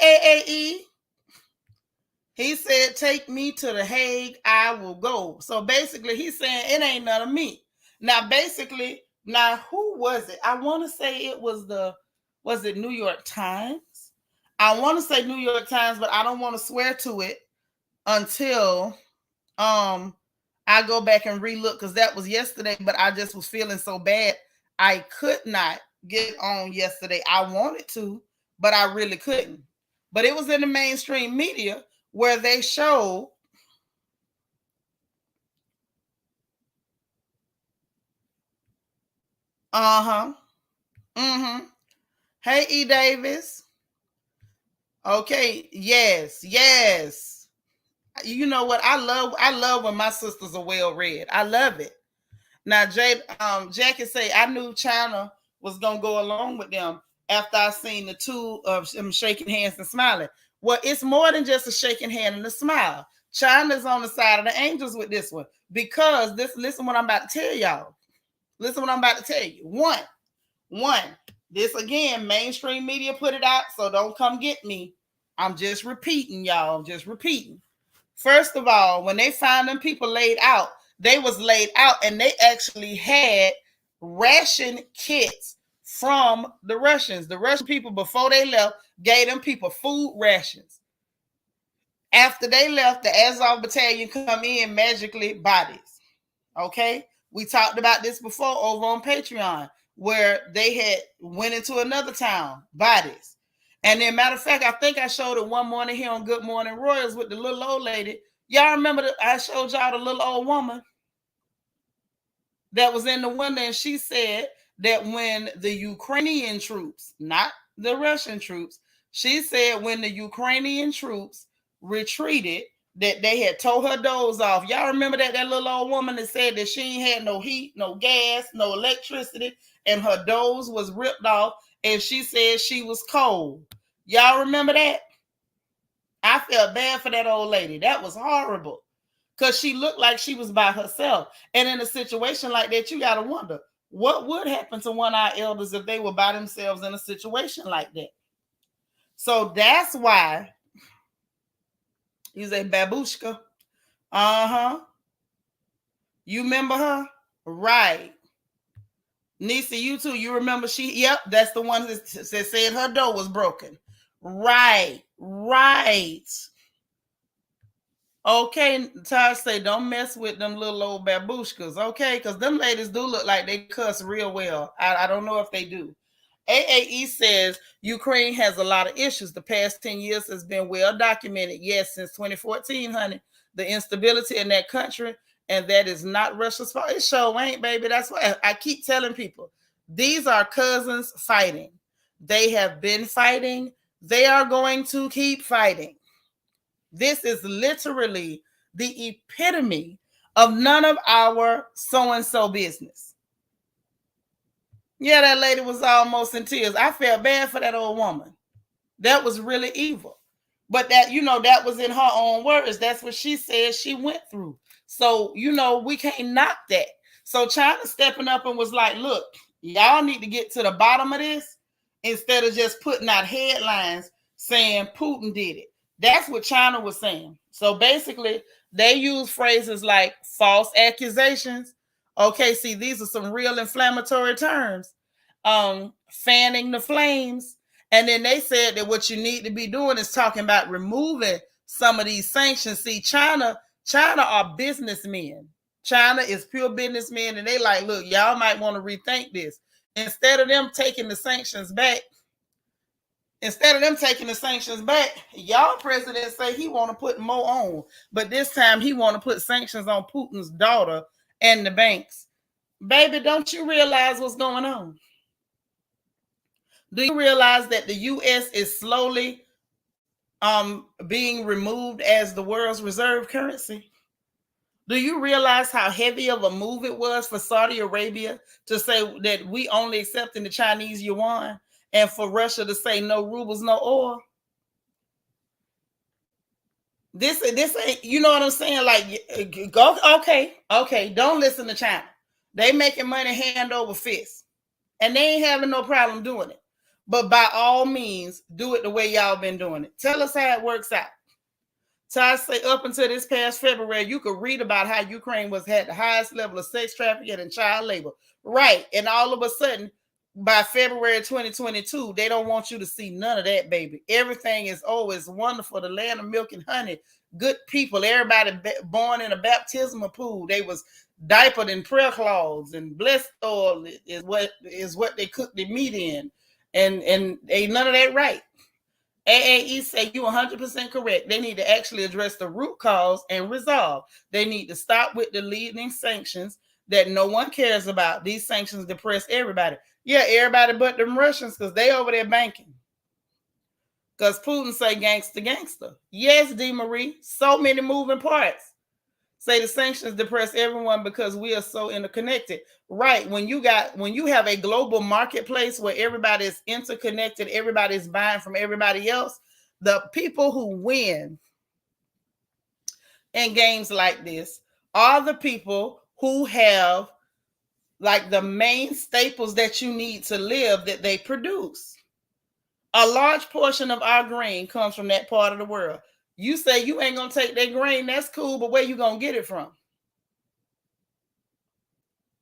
AAE. He said, take me to The Hague. I will go. So basically, he's saying it ain't none of me. Now, who was it? I want to say it was it New York Times? I want to say New York Times, but I don't want to swear to it until I I go back and relook because that was yesterday, but I just was feeling so bad. I could not get on yesterday. I wanted to, but I really couldn't. But it was in the mainstream media where they showed uh-huh. Mm-hmm. Hey E. Davis. Okay, yes, yes. You know what? I love when my sisters are well read. I love it. Now, Jackie say I knew China was gonna go along with them after I seen the two of them shaking hands and smiling. Well, it's more than just a shaking hand and a smile. China's on the side of the angels with this one because this. Listen, what I'm about to tell y'all. Listen, what I'm about to tell you. One. This again, mainstream media put it out, so don't come get me. I'm just repeating, y'all. I'm just repeating. First of all, when they found them people laid out, they was laid out and they actually had ration kits from the Russians. The Russian people, before they left, gave them people food rations. After they left, the Azov battalion come in magically bodies. Okay? We talked about this before over on Patreon, where they had went into another town, bodies. And then, matter of fact, I think I showed it one morning here on Good Morning Royals with the little old lady. Y'all remember that I showed y'all the little old woman that was in the window, and she said that when the Ukrainian troops, not the Russian troops, she said when the Ukrainian troops retreated, that they had tore her doors off. Y'all remember that little old woman that said that she ain't had no heat, no gas, no electricity, and her doors was ripped off, and she said she was cold. Y'all remember that? I felt bad for that old lady. That was horrible because she looked like she was by herself. And in a situation like that, you got to wonder what would happen to one of our elders if they were by themselves in a situation like that. So that's why you say Babushka. Uh-huh. You remember her? Right. Nisa, you too. You remember yep, that's the one that said her door was broken. Right. Okay, Todd say don't mess with them little old babushkas. Okay, because them ladies do look like they cuss real well. I don't know if they do. AAE says Ukraine has a lot of issues. The past 10 years has been well documented. Yes, since 2014, honey, the instability in that country, and that is not Russia's fault. It sure ain't, baby. That's why I keep telling people these are cousins fighting. They have been fighting. They are going to keep fighting. This is literally the epitome of none of our so-and-so business. Yeah, that lady was almost in tears. I felt bad for that old woman. That was really evil. But that, that was in her own words. That's what she said she went through. So, we can't knock that. So China stepping up and was like, look, y'all need to get to the bottom of this instead of just putting out headlines saying Putin did it. That's what China was saying. So basically, they use phrases like false accusations. Okay, see, these are some real inflammatory terms. Fanning the flames. And then they said that what you need to be doing is talking about removing some of these sanctions. See, China are businessmen. China is pure businessmen, and they like, look, y'all might want to rethink this. Instead of them taking the sanctions back, y'all president say he want to put more on, but this time he want to put sanctions on Putin's daughter and the banks. Baby, don't you realize what's going on? Do you realize that the U.S. is slowly being removed as the world's reserve currency? Do you realize how heavy of a move it was for Saudi Arabia to say that we only accepting the Chinese yuan, and for Russia to say no rubles, no oil? This ain't, you know what I'm saying? Like, go, okay, don't listen to China. They making money hand over fist, and they ain't having no problem doing it. But by all means, do it the way y'all been doing it. Tell us how it works out. So I say up until this past February, you could read about how Ukraine had the highest level of sex trafficking and child labor. Right. And all of a sudden, by February 2022, they don't want you to see none of that, baby. Everything is always wonderful. The land of milk and honey. good people. Everybody born in a baptismal pool. They was diapered in prayer cloths, and blessed oil is what they cook the meat in, and ain't none of that right. AAE say you 100% correct. They need to actually address the root cause and resolve. They need to stop with the leading sanctions that no one cares about. These sanctions depress everybody. Yeah, everybody but them Russians, because they over there banking. Because Putin say gangster, gangster. Yes, D. Marie, so many moving parts. Say the sanctions depress everyone because we are so interconnected. Right. When you have a global marketplace where everybody is interconnected, everybody's buying from everybody else, the people who win in games like this are the people who have like the main staples that you need to live that they produce. A large portion of our grain comes from that part of the world. You say you ain't gonna take that grain, that's cool, but where you gonna get it from?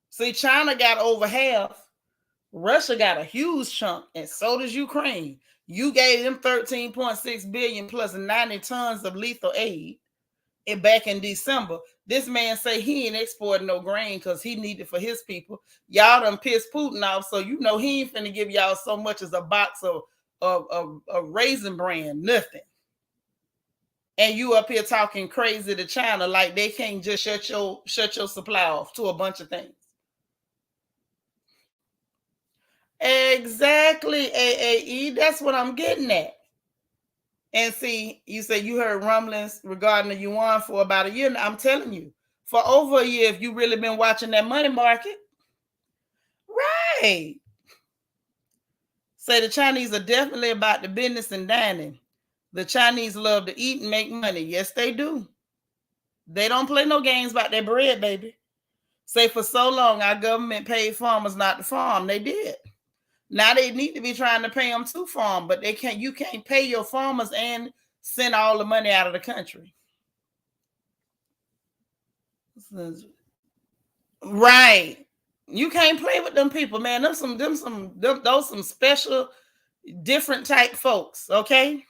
See, China got over half. Russia got a huge chunk, and so does Ukraine. You gave them 13.6 billion plus 90 tons of lethal aid back in December. This man say he ain't exporting no grain because he need it for his people. Y'all done pissed Putin off, so you know he ain't finna give y'all so much as a box of Raisin Bran, nothing. And you up here talking crazy to China like they can't just shut your supply off to a bunch of things. Exactly, AAE. That's what I'm getting at. And see, you say you heard rumblings regarding the yuan for about a year. I'm telling you, for over a year, if you really been watching that money market, right? Say the Chinese are definitely about the business and dining. The Chinese love to eat and make money. Yes, they do. They don't play no games about their bread, baby. Say for so long, our government paid farmers not to farm. They did. Now they need to be trying to pay them to farm, but they can't. You can't pay your farmers and send all the money out of the country. Right. You can't play with them people, man. Those some special, different type folks. Okay.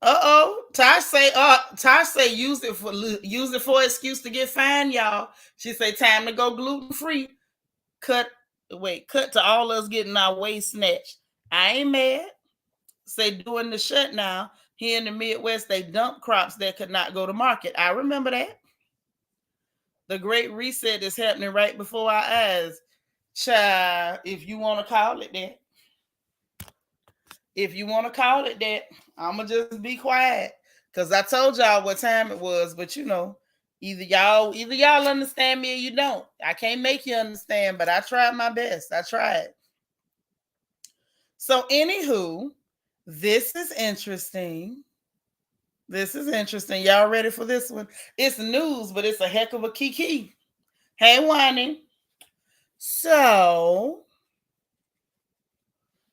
Tosh say use it for excuse to get fined, y'all. She say time to go gluten free. Cut to all us getting our waist snatched. I ain't mad. Say during the shutdown here in the Midwest, they dumped crops that could not go to market. I remember that. The great reset is happening right before our eyes. Child, if you want to call it that. If you want to call it that, I'ma just be quiet. Cause I told y'all what time it was, but you know, either y'all understand me or you don't. I can't make you understand, but I tried my best. I tried. So, anywho, this is interesting. This is interesting. Y'all ready for this one? It's news, but it's a heck of a kiki. Hey, Wani. So,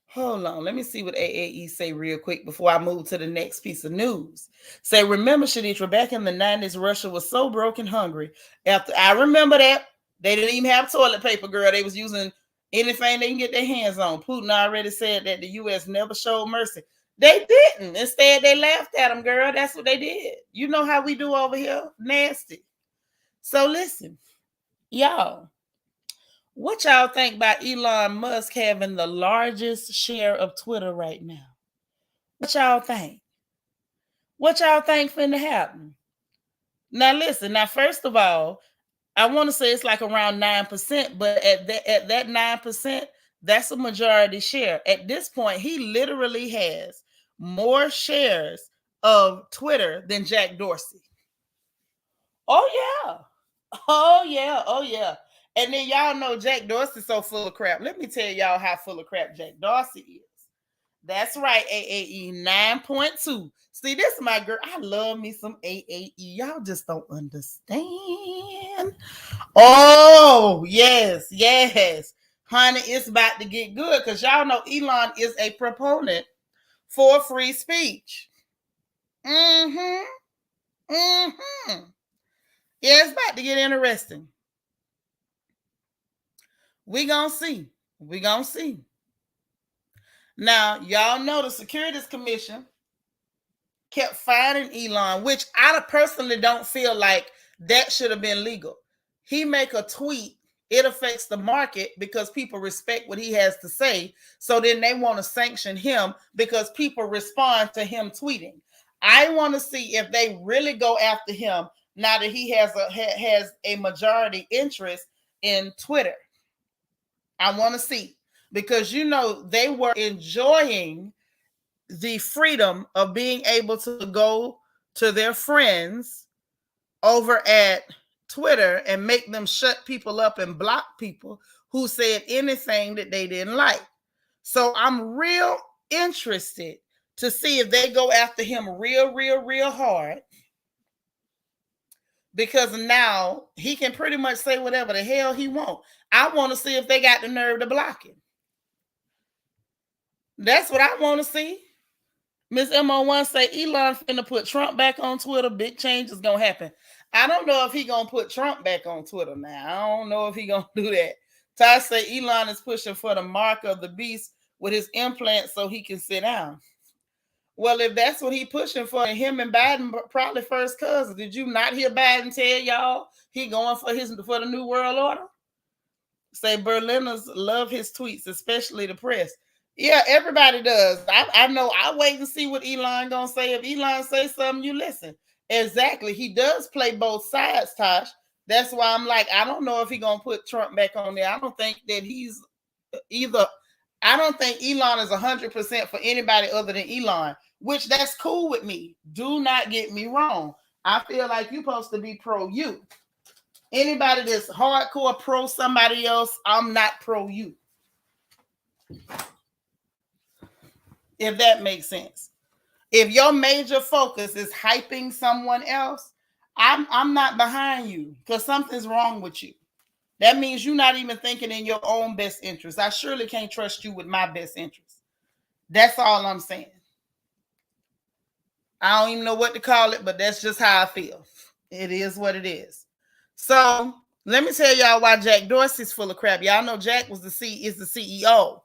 hold on. Let me see what AAE say real quick before I move to the next piece of news. Say, remember, Shaditra, back in the 90s, Russia was so broke and hungry. After I remember that, they didn't even have toilet paper, girl. They was using anything they can get their hands on. Putin already said that the U.S. never showed mercy. They didn't. Instead, they laughed at them, girl. That's what they did. You know how we do over here? Nasty. So listen, y'all. What y'all think about Elon Musk having the largest share of Twitter right now? What y'all think? What y'all think finna happen? Now listen, first of all, I want to say it's like around 9%, but at that 9%, that's a majority share. At this point, he literally has more shares of Twitter than Jack Dorsey. Oh yeah. Oh yeah. Oh yeah. And then y'all know Jack Dorsey's so full of crap. Let me tell y'all how full of crap Jack Dorsey is. That's right, AAE 9.2. See, this is my girl. I love me some AAE. Y'all just don't understand. Oh, yes, yes. Honey, it's about to get good because y'all know Elon is a proponent for free speech. Mm-hmm. Mm-hmm. Yeah, it's about to get interesting. We gonna see. We gonna see. Now, y'all know the Securities Commission kept fighting Elon, which I personally don't feel like that should have been legal. He make a tweet, it affects the market because people respect what he has to say. So then they want to sanction him because people respond to him tweeting. I want to see if they really go after him now that he has a majority interest in Twitter. I want to see, because they were enjoying the freedom of being able to go to their friends over at Twitter and make them shut people up and block people who said anything that they didn't like. So I'm real interested to see if they go after him real hard, because now he can pretty much say whatever the hell he wants. I want to see if they got the nerve to block him. That's what I want to see. Miss MO1 say Elon finna put Trump back on Twitter. Big change is gonna happen. I don't know if he gonna put Trump back on Twitter now. I don't know if he gonna do that. Ty say Elon is pushing for the mark of the beast with his implants so he can sit down. Well, if that's what he pushing for, him and Biden probably first cousins. Did you not hear Biden tell y'all he going for the New World Order? Say Berliners love his tweets, especially the press. Yeah, everybody does. I know. I wait and see what Elon gonna say. If Elon say something, you listen. Exactly. He does play both sides, Tosh. That's why I'm like, I don't know if he gonna put Trump back on there. I don't think that he's either. I don't think Elon is 100% for anybody other than Elon, which that's cool with me. Do not get me wrong. I feel like you're supposed to be pro you. Anybody that's hardcore pro somebody else, I'm not pro you. If that makes sense. If your major focus is hyping someone else, I'm not behind you, because something's wrong with you. That means you're not even thinking in your own best interest. I surely can't trust you with my best interest. That's all I'm saying. I don't even know what to call it, but that's just how I feel. It is what it is. So let me tell y'all why Jack Dorsey's full of crap. Y'all know Jack is the CEO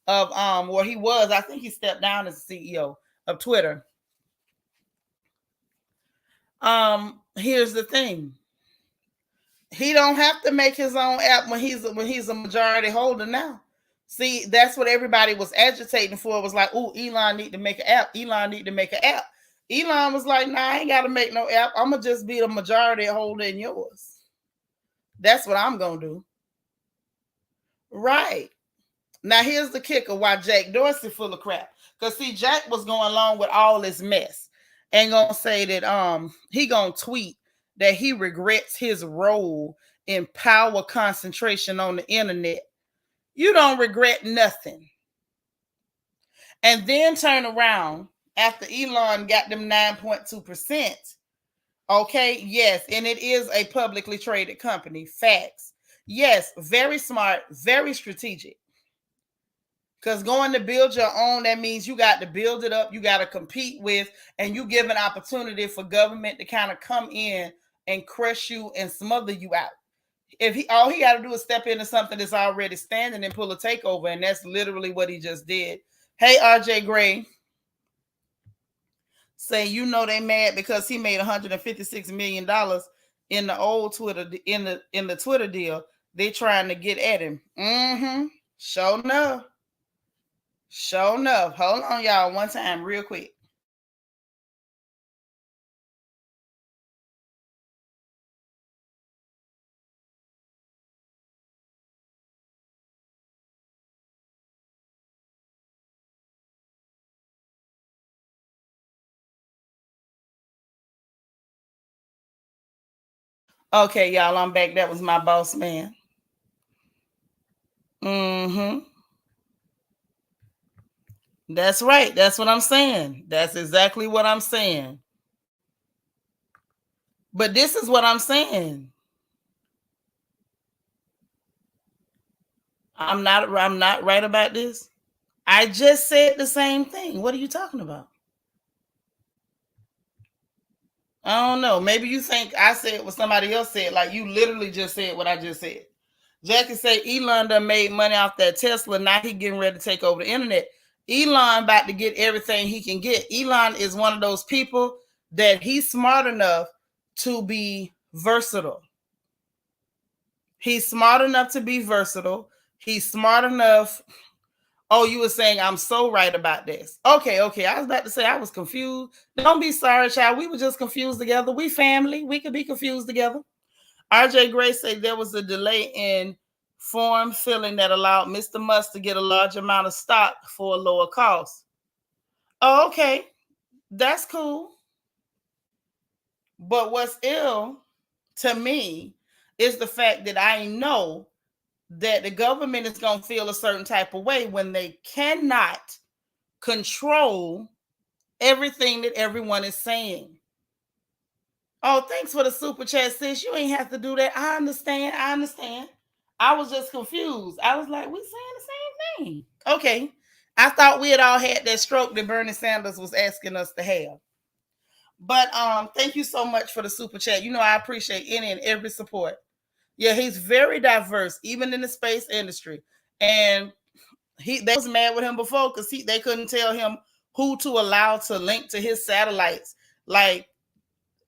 of where he was. I think he stepped down as the CEO of Twitter. Here's the thing. He don't have to make his own app when he's a majority holder now. See, that's what everybody was agitating for. It was like, oh, Elon need to make an app. Elon need to make an app. Elon was like, nah, I ain't got to make no app. I'm going to just be the majority holder in yours. That's what I'm going to do. Right. Now, here's the kicker why Jack Dorsey full of crap. Because, see, Jack was going along with all this mess and going to say that he going to tweet that he regrets his role in power concentration on the internet. You don't regret nothing. And then turn around after Elon got them 9.2%. Okay, yes, and it is a publicly traded company. Facts. Yes, very smart, very strategic. Because going to build your own, that means you got to build it up, you got to compete with, and you give an opportunity for government to kind of come in and crush you and smother you out. If all he got to do is step into something that's already standing and pull a takeover, and that's literally what he just did. Hey, RJ Gray. Say, they mad because he made $156 million in the old Twitter, in the Twitter deal. They trying to get at him. Sure enough. Hold on, y'all, one time, real quick. Okay, y'all, I'm back. That was my boss man. That's right. That's what I'm saying. That's exactly what I'm saying. But this is what I'm saying. I'm not right about this. I just said the same thing. What are you talking about? I don't know. Maybe you think I said what somebody else said. Like you literally just said what I just said. Jackie say Elon done made money off that Tesla. Now he getting ready to take over the internet. Elon about to get everything he can get. Elon is one of those people that he's smart enough to be versatile. He's smart enough to be versatile. He's smart enough. Oh, you were saying I'm so right about this. Okay. I was about to say I was confused. Don't be sorry, child. We were just confused together. We family. We could be confused together. RJ Gray said there was a delay in form filling that allowed Mr. Musk to get a large amount of stock for a lower cost. Oh, okay. That's cool. But what's ill to me is the fact that I know that the government is going to feel a certain type of way when they cannot control everything that everyone is saying. Oh, thanks for the super chat, sis. You ain't have to do that. I understand. I was just confused. I was like, we saying the same thing. Okay. I thought we had all had that stroke that Bernie Sanders was asking us to have. But thank you so much for the super chat. You know, I appreciate any and every support. Yeah, he's very diverse, even in the space industry. And they was mad with him before because they couldn't tell him who to allow to link to his satellites. Like,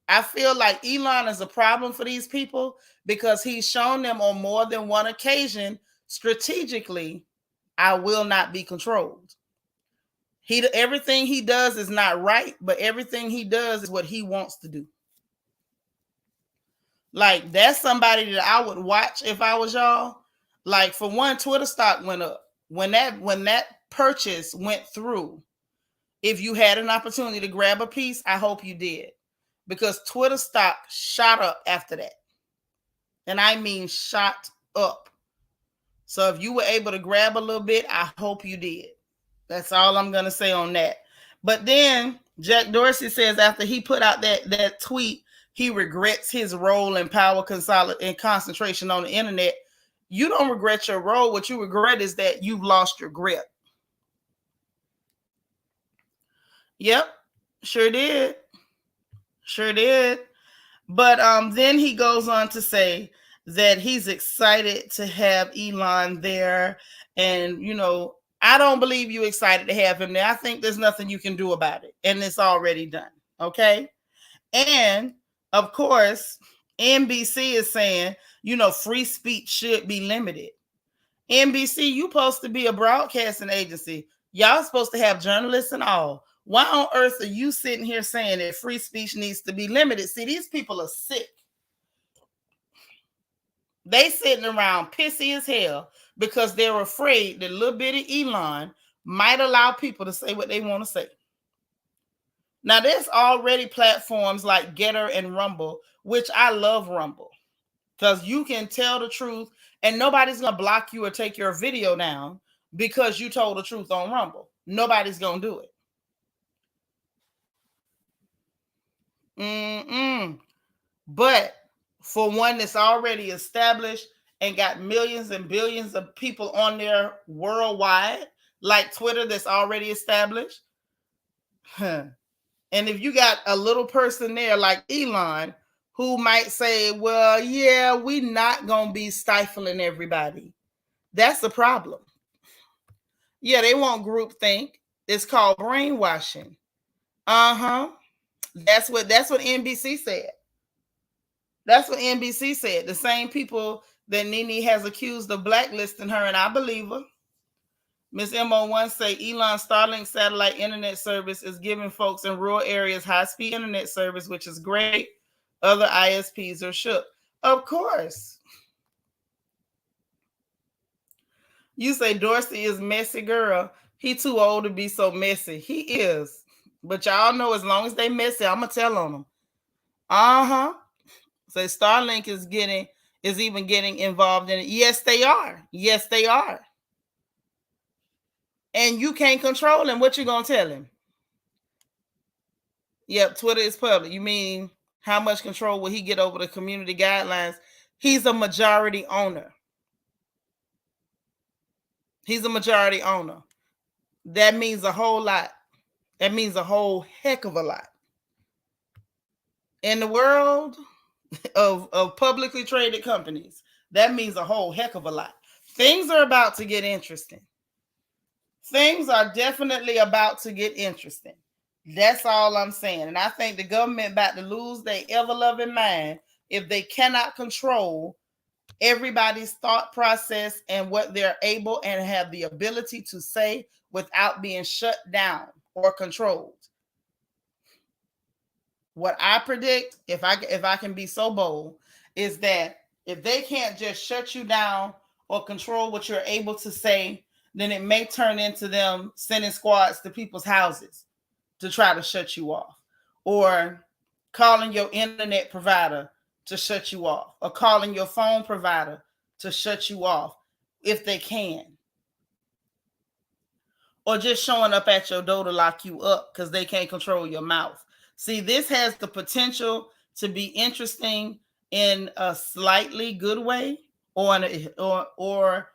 I feel like Elon is a problem for these people because he's shown them on more than one occasion strategically, I will not be controlled. Everything he does is not right, but everything he does is what he wants to do. Like, that's somebody that I would watch if I was y'all. Like, for one, Twitter stock went up. When that purchase went through, if you had an opportunity to grab a piece, I hope you did. Because Twitter stock shot up after that. And I mean shot up. So if you were able to grab a little bit, I hope you did. That's all I'm going to say on that. But then Jack Dorsey says after he put out that tweet, he regrets his role in power and concentration on the internet. You don't regret your role. What you regret is that you've lost your grip. Yep, sure did. But then he goes on to say that he's excited to have Elon there. And, you know, I don't believe you excited to have him there. I think there's nothing you can do about it. And it's already done. Okay. And of course, NBC is saying, you know, free speech should be limited. NBC, you supposed to be a broadcasting agency. Y'all supposed to have journalists and all. Why on earth are you sitting here saying that free speech needs to be limited? See, these people are sick. They sitting around pissy as hell because they're afraid that little bitty Elon might allow people to say what they want to say. Now, there's already platforms like Getter and Rumble, which I love Rumble because you can tell the truth and nobody's going to block you or take your video down because you told the truth on Rumble. Nobody's going to do it. But for one that's already established and got millions and billions of people on there worldwide, like Twitter that's already established. And if you got a little person there like Elon who might say, well, yeah, we're not going to be stifling everybody. That's the problem. Yeah, they want groupthink. It's called brainwashing. That's what NBC said. That's what NBC said. The same people that Nene has accused of blacklisting her, and I believe her. Ms. MO1 say Elon Starlink satellite internet service is giving folks in rural areas high-speed internet service, which is great. Other ISPs are shook. Of course. You say Dorsey is messy, girl. He too old to be so messy. He is. But y'all know as long as they messy, I'm going to tell on them. So Starlink is even getting involved in it. Yes, they are. And you can't control him. What you gonna tell him? Yep, Twitter is public. You mean how much control will he get over the community guidelines? He's a majority owner. That means a whole lot. That means a whole heck of a lot. In the world of publicly traded companies, that means a whole heck of a lot. Things are about to get interesting. Things are definitely about to get interesting. That's all I'm saying. And I think the government about to lose their ever-loving mind if they cannot control everybody's thought process and what they're able and have the ability to say without being shut down or controlled. What I predict, if I can be so bold, is that if they can't just shut you down or control what you're able to say, then it may turn into them sending squads to people's houses to try to shut you off, or calling your internet provider to shut you off, or calling your phone provider to shut you off if they can, or just showing up at your door to lock you up because they can't control your mouth. See, this has the potential to be interesting in a slightly good way, or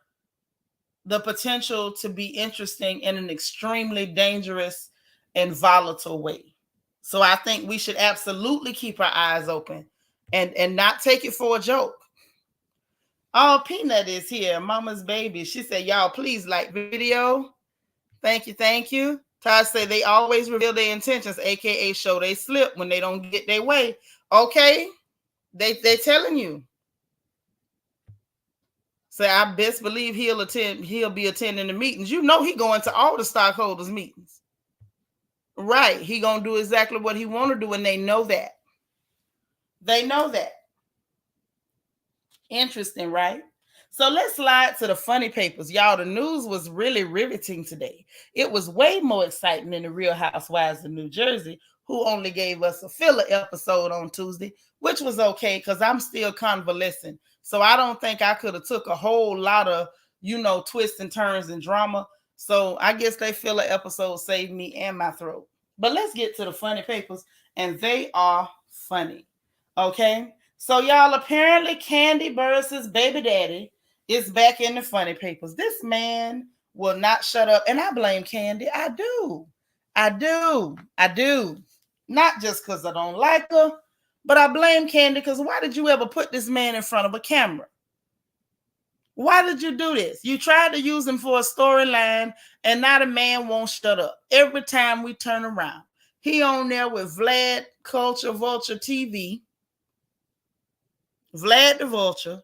the potential to be interesting in an extremely dangerous and volatile way. So I think we should absolutely keep our eyes open and not take it for a joke. Oh, Peanut is here, Mama's baby. She said, y'all, please like video. Thank you, thank you. Todd said they always reveal their intentions, aka show they slip when they don't get their way. Okay, they telling you. So I best believe he'll be attending the meetings. You know he going to all the stockholders meetings. Right. He gonna do exactly what he want to do, and they know that. They know that. Interesting, right? So let's slide to the funny papers. Y'all, the news was really riveting today. It was way more exciting than the Real Housewives of New Jersey, who only gave us a filler episode on Tuesday, which was okay because I'm still convalescing. So I don't think I could have took a whole lot of, twists and turns and drama. So I guess they filler episode saved me and my throat. But let's get to the funny papers, and they are funny. Okay? So y'all, apparently Candy Burris' baby daddy is back in the funny papers. This man will not shut up, and I blame Candy. I do. Not just because I don't like her, but I blame Candy because why did you ever put this man in front of a camera? Why did you do this? You tried to use him for a storyline, and now the man won't shut up. Every time we turn around, he on there with Vlad Culture Vulture TV, Vlad the Vulture,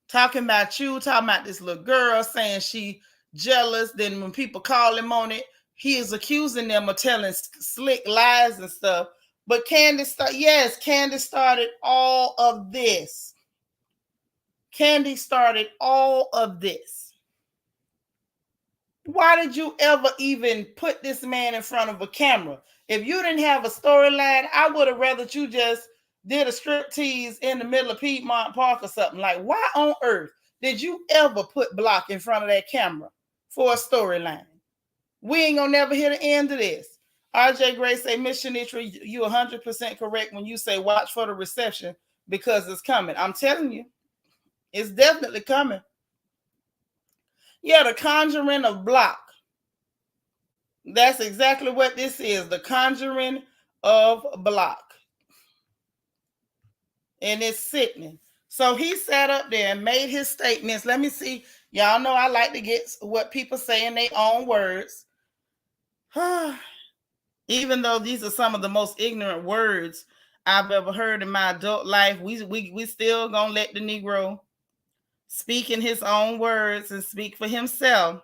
talking about you, talking about this little girl, saying she jealous. Then when people call him on it, he is accusing them of telling slick lies and stuff. But Candy started all of this. Candy started all of this. Why did you ever even put this man in front of a camera? If you didn't have a storyline, I would have rather you just did a striptease in the middle of Piedmont Park or something. Like, why on earth did you ever put Block in front of that camera for a storyline? We ain't gonna never hear the end of this. RJ Gray say, Miss Shanitra, you 100% correct when you say watch for the reception because it's coming. I'm telling you, it's definitely coming. Yeah, the Conjuring of Block. That's exactly what this is, the Conjuring of Block. And it's sickening. So he sat up there and made his statements. Let me see. Y'all know I like to get what people say in their own words. Even though these are some of the most ignorant words I've ever heard in my adult life, we still gonna let the Negro speak in his own words and speak for himself.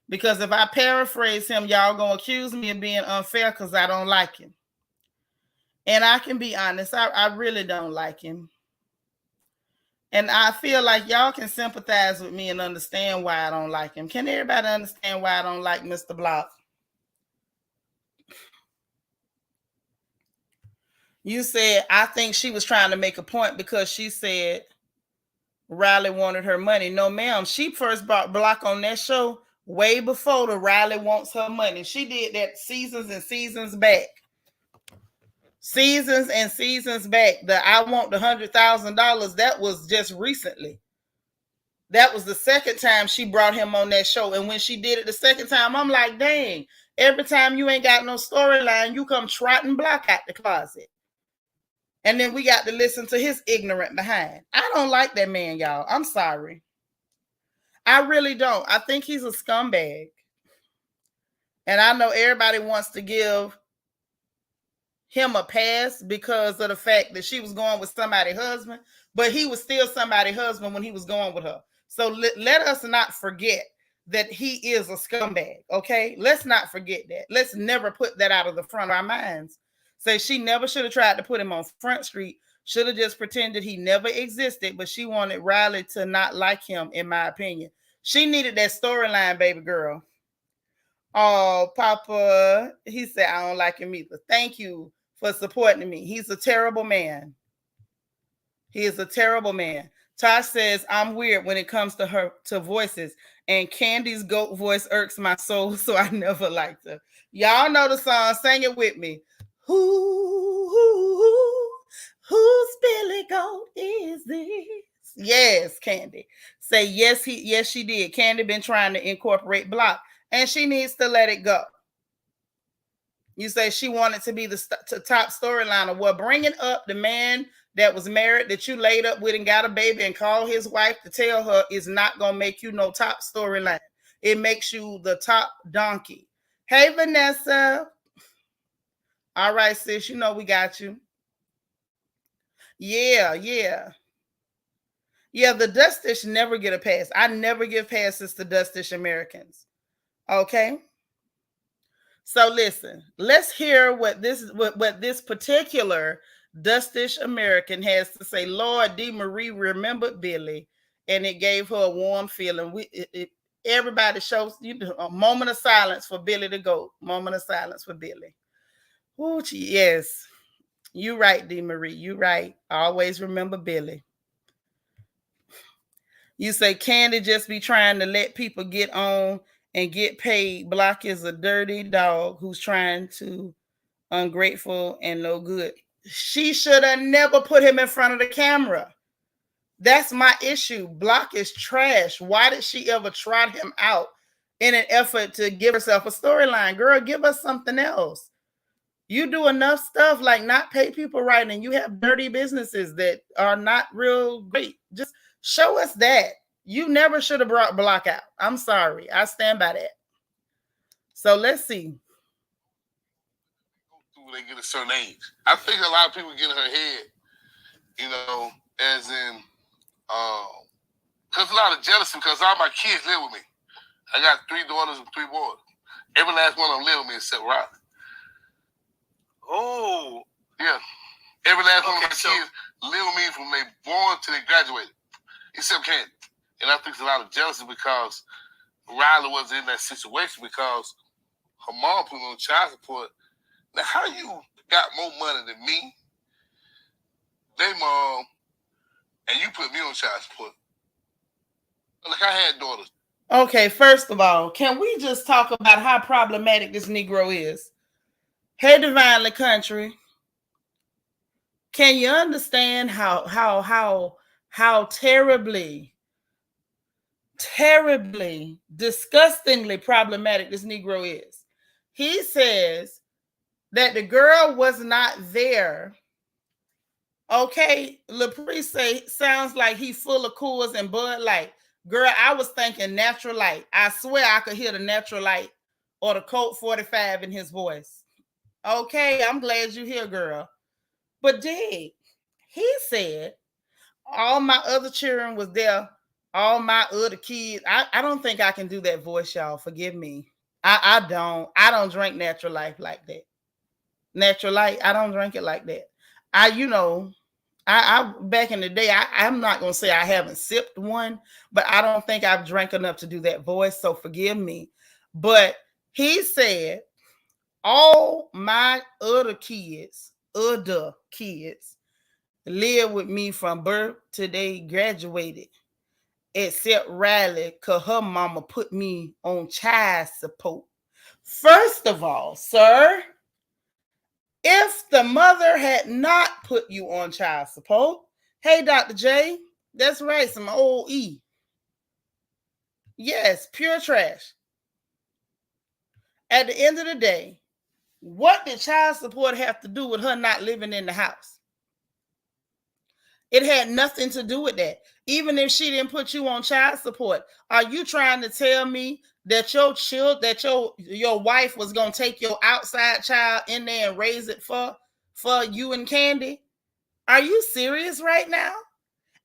Because if I paraphrase him, y'all gonna accuse me of being unfair because I don't like him. And I can be honest, I really don't like him. And I feel like y'all can sympathize with me and understand why I don't like him. Can everybody understand why I don't like Mr. Block? You said, I think she was trying to make a point because she said Riley wanted her money. No, ma'am. She first brought Block on that show way before the Riley wants her money. She did that seasons and seasons back. Seasons and seasons back. The I want the $100,000. That was just recently. That was the second time she brought him on that show. And when she did it the second time, I'm like, dang, every time you ain't got no storyline, you come trotting Block out the closet. And then we got to listen to his ignorant behind. I don't like that man, y'all. I'm sorry. I really don't. I think he's a scumbag. And I know everybody wants to give him a pass because of the fact that she was going with somebody's husband, but he was still somebody's husband when he was going with her. So let us not forget that he is a scumbag, okay? Let's not forget that. Let's never put that out of the front of our minds. Say she never should have tried to put him on Front Street, should have just pretended he never existed, but she wanted Riley to not like him, in my opinion. She needed that storyline, baby girl. Oh, Papa, he said, I don't like him either. Thank you for supporting me. He's a terrible man. He is a terrible man. Tosh says, I'm weird when it comes to voices, and Candy's goat voice irks my soul, so I never liked her. Y'all know the song. Sing it with me. Whose Billy Goat is this? Yes, Candy. Say yes, she did. Candy been trying to incorporate Block, and she needs to let it go. You say she wanted to be the top storyline. Well, bringing up the man that was married that you laid up with and got a baby and called his wife to tell her is not going to make you no top storyline. It makes you the top donkey. Hey, Vanessa. All right, sis, you know we got you. Yeah. Yeah, the Dust Dish never get a pass. I never give passes to Dust Dish Americans. Okay? So listen, let's hear what this particular Dustish American has to say. Lord, D. Marie remembered Billy, and it gave her a warm feeling. Everybody shows a moment of silence for Billy to go. Moment of silence for Billy. Ooh, yes, you right, D. Marie. You right. Always remember Billy. You say Candy just be trying to let people get on and get paid. Block is a dirty dog who's trying to ungrateful and no good. She should have never put him in front of the camera. That's my issue. Block is trash. Why did she ever trot him out in an effort to give herself a storyline? Girl, give us something else. You do enough stuff like not pay people right, and you have dirty businesses that are not real great. Just show us that. You never should have brought Block out. I'm sorry. I stand by that. So let's see. They get a certain age. I think a lot of people get in her head, as in, because a lot of jealousy, because all my kids live with me. I got 3 daughters and 3 boys. Every last one of them live with me except Riley. Oh. Yeah. Every last one of my kids live with me from they born till they graduated, except Candy. And I think it's a lot of jealousy because Riley was in that situation because her mom put me on child support. Now, how you got more money than me, they mom, and you put me on child support? Like, I had daughters. Okay, first of all, can we just talk about how problematic this Negro is? Hey, Divinely Country, can you understand how terribly, disgustingly problematic this Negro is? He says that the girl was not there. Okay, LaPree say sounds like he full of Coors and Bud Light. Girl, I was thinking Natural Light. I swear I could hear the Natural Light or the Colt 45 in his voice. Okay, I'm glad you're here, girl. But Dig, he said all my other children was there, all my other kids. I don't think I can do that voice, y'all. Forgive me. I don't drink Natural Life like that. Natural Light, I don't drink it like that. I back in the day, I'm not gonna say I haven't sipped one, but I don't think I've drank enough to do that voice, so forgive me. But he said all my other kids live with me from birth till they graduated, except Riley, cause her mama put me on child support. First of all, sir, if the mother had not put you on child support, hey, Dr. J, that's right, some old E. Yes, pure trash. At the end of the day, what did child support have to do with her not living in the house? It had nothing to do with that. Even if she didn't put you on child support, are you trying to tell me that your wife was gonna take your outside child in there and raise it for you and Candy? Are you serious right now?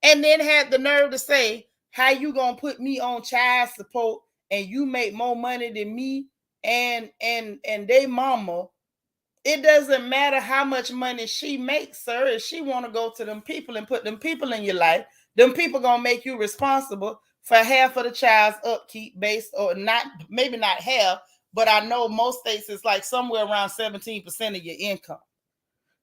And then had the nerve to say, how you gonna put me on child support and you make more money than me and they mama? It doesn't matter how much money she makes, sir. If she want to go to them people and put them people in your life, them people gonna make you responsible for half of the child's upkeep, based or not, maybe not half, but I know most states it's like somewhere around 17% of your income.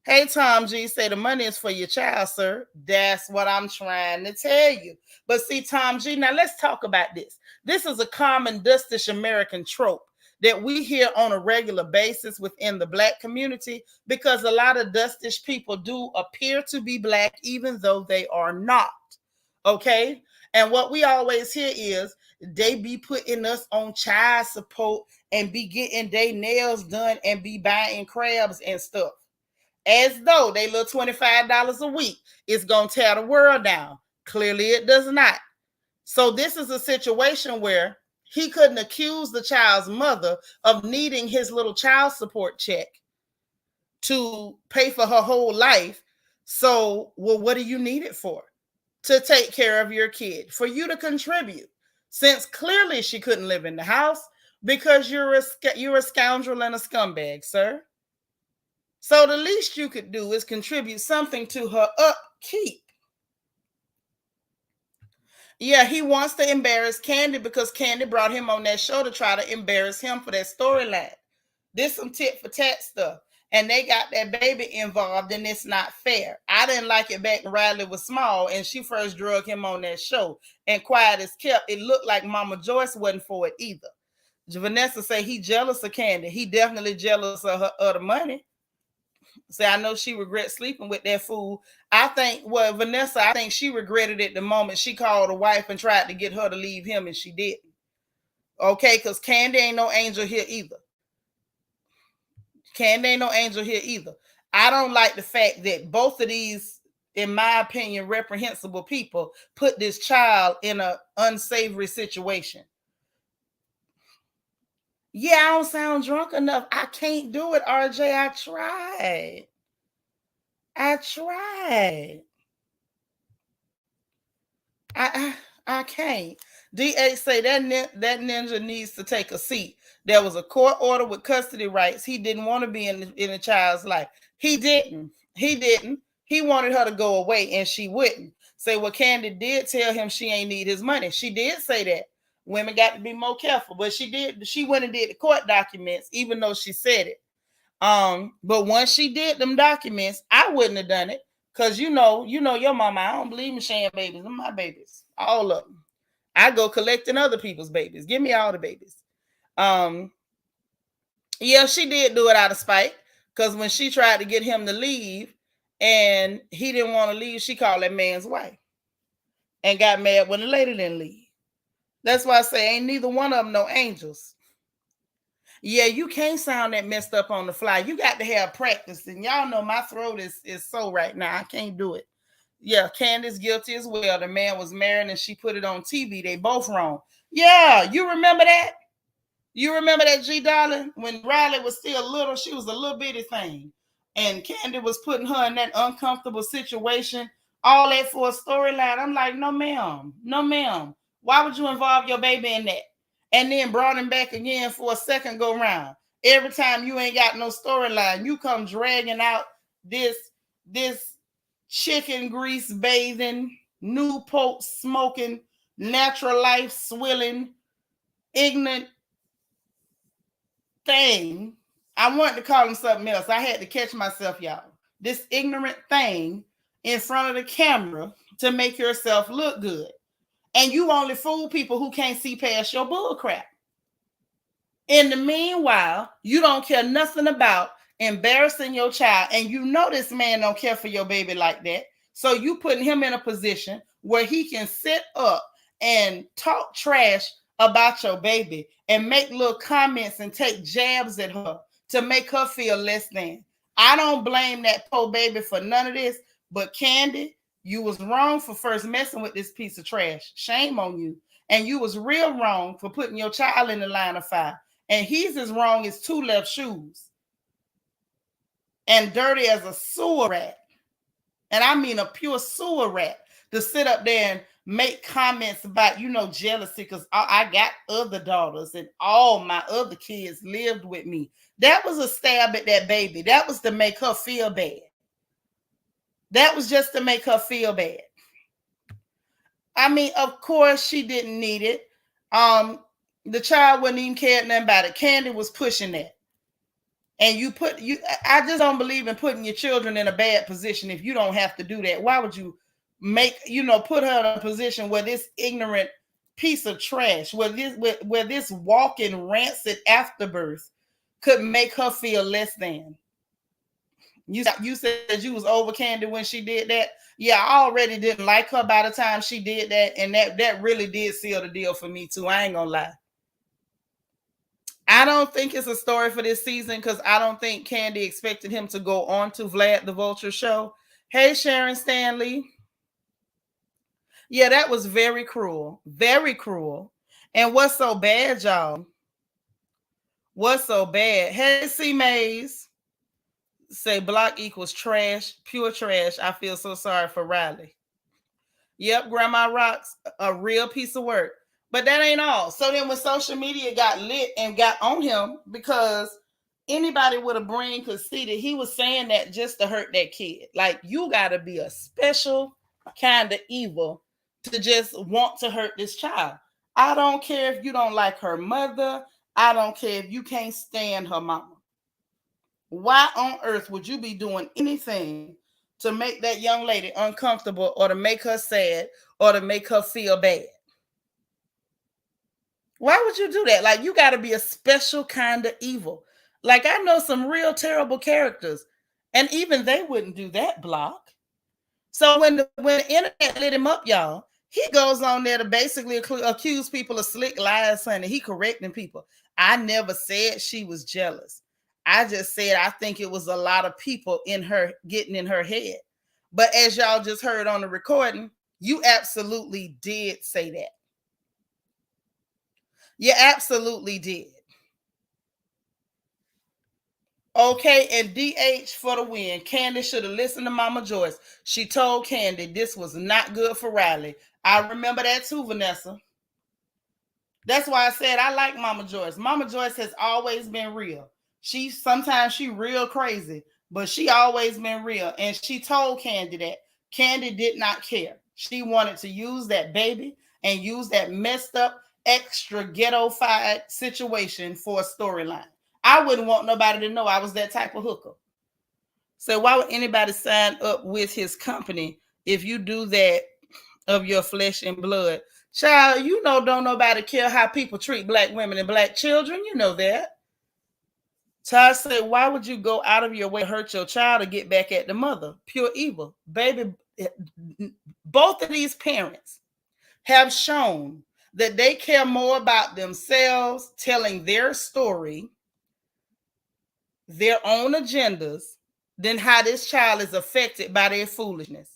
Hey, Tom G, say the money is for your child, sir. That's what I'm trying to tell you. But see, Tom G, now let's talk about this. This is a common dustish American trope that we hear on a regular basis within the Black community, because a lot of dustish people do appear to be Black even though they are not. Okay? And what we always hear is they be putting us on child support and be getting their nails done and be buying crabs and stuff, as though they little $25 a week is going to tear the world down. Clearly it does not. So this is a situation where he couldn't accuse the child's mother of needing his little child support check to pay for her whole life. So, well, what do you need it for? To take care of your kid, for you to contribute, since clearly she couldn't live in the house because you're a scoundrel and a scumbag, sir. So the least you could do is contribute something to her upkeep. Yeah, he wants to embarrass Candy because Candy brought him on that show to try to embarrass him for that storyline. This some tit for tat stuff. And they got that baby involved, and it's not fair. I didn't like it back when Riley was small and she first drug him on that show. And quiet as kept, it looked like Mama Joyce wasn't for it either. Vanessa say he jealous of Candy. He definitely jealous of the money. Say, I know she regrets sleeping with that fool. I think, well, Vanessa, I think she regretted it the moment she called the wife and tried to get her to leave him, and she didn't. Okay, because Candy ain't no angel here either. Candy ain't no angel here either. I don't like the fact that both of these, in my opinion, reprehensible people put this child in an unsavory situation. Yeah, I don't sound drunk enough. I can't do it, RJ. I tried. I can't. DH say that ninja needs to take a seat. There was a court order with custody rights. He didn't want to be in a child's life. He didn't. He wanted her to go away, and she wouldn't. Say, well, Candy did tell him she ain't need his money. She did say that. Women got to be more careful, but she did. She went and did the court documents, even though she said it. But once she did them documents, I wouldn't have done it. Cause you know your mama. I don't believe in sharing babies. Them my babies, all of them. I go collecting other people's babies. Give me all the babies. Yeah, she did do it out of spite. Cause when she tried to get him to leave, and he didn't want to leave, she called that man's wife, and got mad when the lady didn't leave. That's why I say ain't neither one of them no angels. Yeah, you can't sound that messed up on the fly. You got to have practice. And y'all know my throat is so right now. I can't do it. Yeah, Candace guilty as well. The man was married and she put it on TV. They both wrong. Yeah, you remember that? You remember that, G Darling? When Riley was still little, she was a little bitty thing. And Candy was putting her in that uncomfortable situation. All that for a storyline. I'm like, no, ma'am. No, ma'am. Why would you involve your baby in that? And then brought him back again for a second go round. Every time you ain't got no storyline, you come dragging out this chicken grease bathing, Newport smoking, natural life swilling, ignorant thing. I wanted to call him something else. I had to catch myself, y'all. This ignorant thing in front of the camera to make yourself look good. And you only fool people who can't see past your bull crap. In the meanwhile, you don't care nothing about embarrassing your child. And you know this man don't care for your baby like that. So you putting him in a position where he can sit up and talk trash about your baby and make little comments and take jabs at her to make her feel less than. I don't blame that poor baby for none of this, but Candy, You was wrong for first messing with this piece of trash. Shame on you. And you was real wrong for putting your child in the line of fire. And he's as wrong as two left shoes. And dirty as a sewer rat. And I mean a pure sewer rat. To sit up there and make comments about, jealousy, because I got other daughters and all my other kids lived with me. That was a stab at that baby. That was to make her feel bad. That was just to make her feel bad. I mean, of course, she didn't need it. The child wouldn't even care nothing about it. Candy was pushing that. And I just don't believe in putting your children in a bad position if you don't have to do that. Why would you put her in a position where this ignorant piece of trash, where this walking rancid afterbirth could make her feel less than? You said you was over Candy when she did that. Yeah, I already didn't like her by the time she did that, and that really did seal the deal for me too. I ain't gonna lie. I don't think it's a story for this season because I don't think Candy expected him to go on to Vlad the Vulture show. Hey, Sharon Stanley. Yeah, that was very cruel. Very cruel. And what's so bad, y'all? What's so bad? Hey, C. Mays. Say block equals trash, pure trash. I feel so sorry for Riley. Yep, Grandma Rocks, a real piece of work. But that ain't all. So then when social media got lit and got on him, because anybody with a brain could see that he was saying that just to hurt that kid. Like, you got to be a special kind of evil to just want to hurt this child. I don't care if you don't like her mother. I don't care if you can't stand her mama. Why on earth would you be doing anything to make that young lady uncomfortable or to make her sad or to make her feel bad? Why would you do that? Like, you got to be a special kind of evil. Like, I know some real terrible characters, and even they wouldn't do that, Block. So when the internet lit him up, y'all, he goes on there to basically accuse people of slick lies, honey. He correcting people. I never said she was jealous. I just said I think it was a lot of people in her getting in her head. But as y'all just heard on the recording, you absolutely did say that. You absolutely did. Okay, and DH for the win. Candy should have listened to Mama Joyce. She told Candy this was not good for Riley. I remember that too, Vanessa. That's why I said I like Mama Joyce. Mama Joyce has always been real. Sometimes she real crazy, but she always been real. And she told Candy that. Candy did not care. She wanted to use that baby and use that messed up, extra ghetto-fied situation for a storyline. I wouldn't want nobody to know I was that type of hooker. So why would anybody sign up with his company if you do that of your flesh and blood? Child, don't nobody care how people treat black women and black children. You know that. Child said, why would you go out of your way to hurt your child to get back at the mother? Pure evil. Baby, both of these parents have shown that they care more about themselves telling their story, their own agendas, than how this child is affected by their foolishness.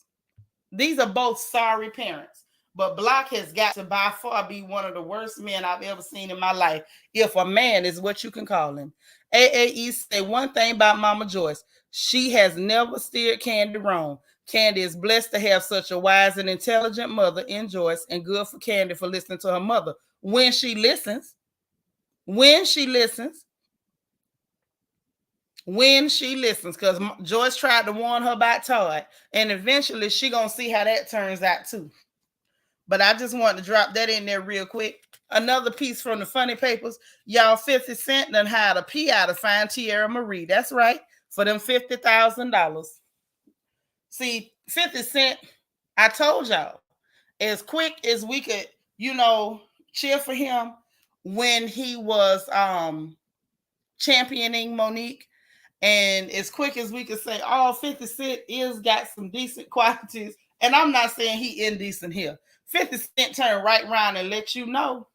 These are both sorry parents. But Block has got to by far be one of the worst men I've ever seen in my life, if a man is what you can call him. AAE say one thing about Mama Joyce. She has never steered Candy wrong. Candy is blessed to have such a wise and intelligent mother in Joyce, and good for Candy for listening to her mother. When she listens, because Joyce tried to warn her about Todd, and eventually she gonna see how that turns out too. But I just wanted to drop that in there real quick. Another piece from the Funny Papers. Y'all, 50 Cent done hired a PI to find Tierra Marie. That's right, for them $50,000. See, 50 Cent, I told y'all, as quick as we could, cheer for him when he was championing Monique, and as quick as we could say, 50 Cent is got some decent qualities, and I'm not saying he indecent here. 50 Cent turned right around and let you know,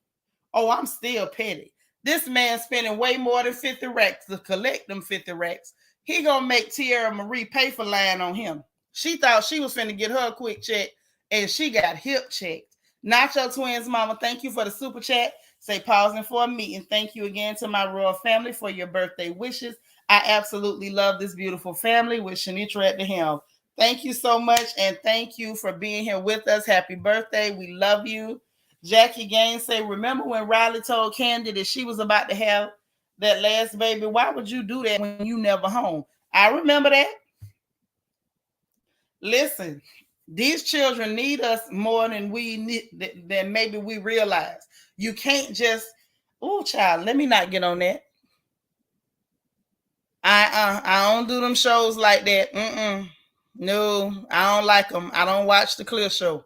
I'm still petty. This man spending way more than 50 racks to collect them 50 racks. He gonna make Tierra Marie pay for lying on him. She thought she was finna get her a quick check, and she got hip checked. Nacho Twins Mama, thank you for the super chat. Say pausing for a meeting. Thank you again to my royal family for your birthday wishes. I absolutely love this beautiful family with Shanitra at the helm. Thank you so much, and thank you for being here with us. Happy birthday. We love you. Jackie Gaines say, remember when Riley told Candy that she was about to have that last baby? Why would you do that when you never home? I remember that. Listen, these children need us more than we need, than maybe we realize. You can't just, oh, child, let me not get on that. I don't do them shows like that. No, I don't like them. I don't watch the Clear Show,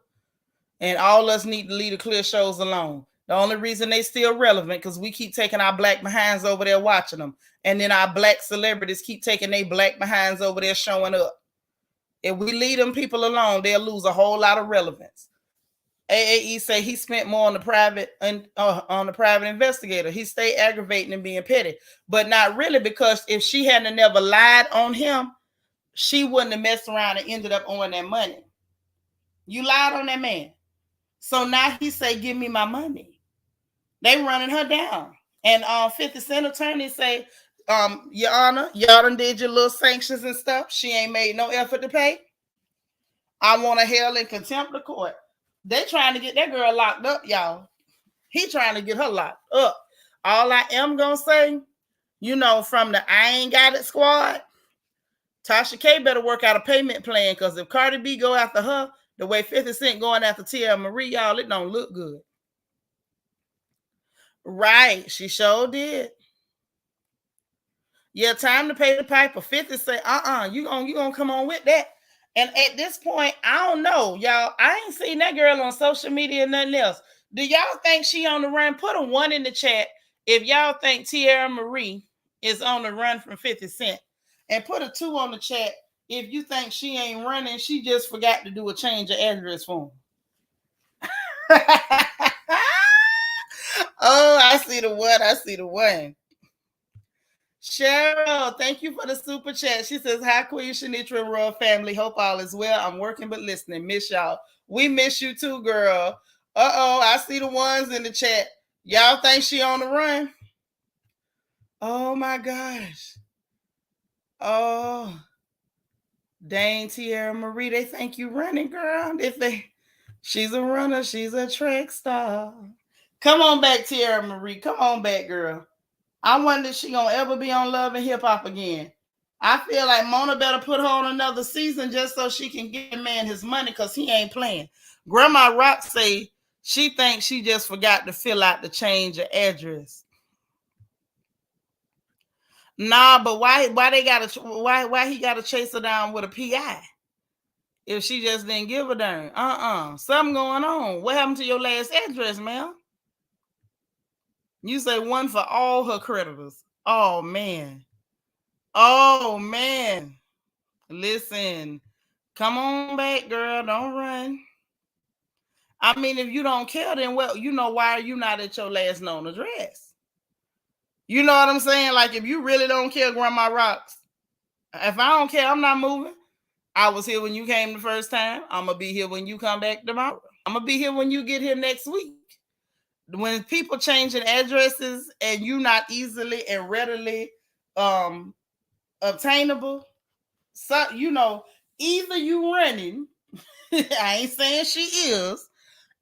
and all us need to leave the Clear shows alone. The only reason they still relevant because we keep taking our black behinds over there watching them, and then our black celebrities keep taking their black behinds over there showing up. If we leave them people alone, they'll lose a whole lot of relevance. AAE say he spent more on the private investigator. He stayed aggravating and being petty, but not really, because if she hadn't never lied on him, she wouldn't have messed around and ended up owing that money. You lied on that man, so now he say, "Give me my money." They running her down, and 50 Cent attorney say, Your Honor, y'all done did your little sanctions and stuff. She ain't made no effort to pay. I want a hell in contempt of court. They trying to get that girl locked up, y'all. He trying to get her locked up. All I am gonna say, from the I Ain't Got It squad, Tasha K better work out a payment plan, because if Cardi B go after her the way 50 Cent going after Tierra Marie, y'all, it don't look good. Right, she sure did. Yeah, time to pay the piper. 50 say, you gonna come on with that. And at this point, I don't know, y'all. I ain't seen that girl on social media or nothing else. Do y'all think she on the run? Put a 1 in the chat if y'all think Tierra Marie is on the run from 50 Cent. And put a 2 on the chat if you think she ain't running. She just forgot to do a change of address form. Oh, I see the 1. I see the 1. Cheryl, thank you for the super chat. She says, hi, Queen Shanitra and Royal family. Hope all is well. I'm working but listening. Miss y'all. We miss you too, girl. Uh-oh, I see the ones in the chat. Y'all think she on the run? Oh, my gosh. Oh, dang, Tierra Marie, they think you running, girl. She's a runner. She's a track star. Come on back, Tierra Marie. Come on back, girl. I wonder if she gonna ever be on Love and Hip Hop again. I feel like Mona better put her on another season just so she can get the man his money, because he ain't playing. Grandma Rock say she thinks she just forgot to fill out the change of address. Nah, but why he gotta chase her down with a PI if she just didn't give a darn? Something going on. What happened to your last address, ma'am? You say 1 for all her creditors. Oh man. Oh man. Listen, come on back, girl. Don't run. I mean, if you don't care, then why are you not at your last known address? You know what I'm saying? Like, if you really don't care, Grandma Rocks, if I don't care, I'm not moving. I was here when you came the first time. I'm going to be here when you come back tomorrow. I'm going to be here when you get here next week. When people changing addresses and you not easily and readily obtainable, so either you running, I ain't saying she is,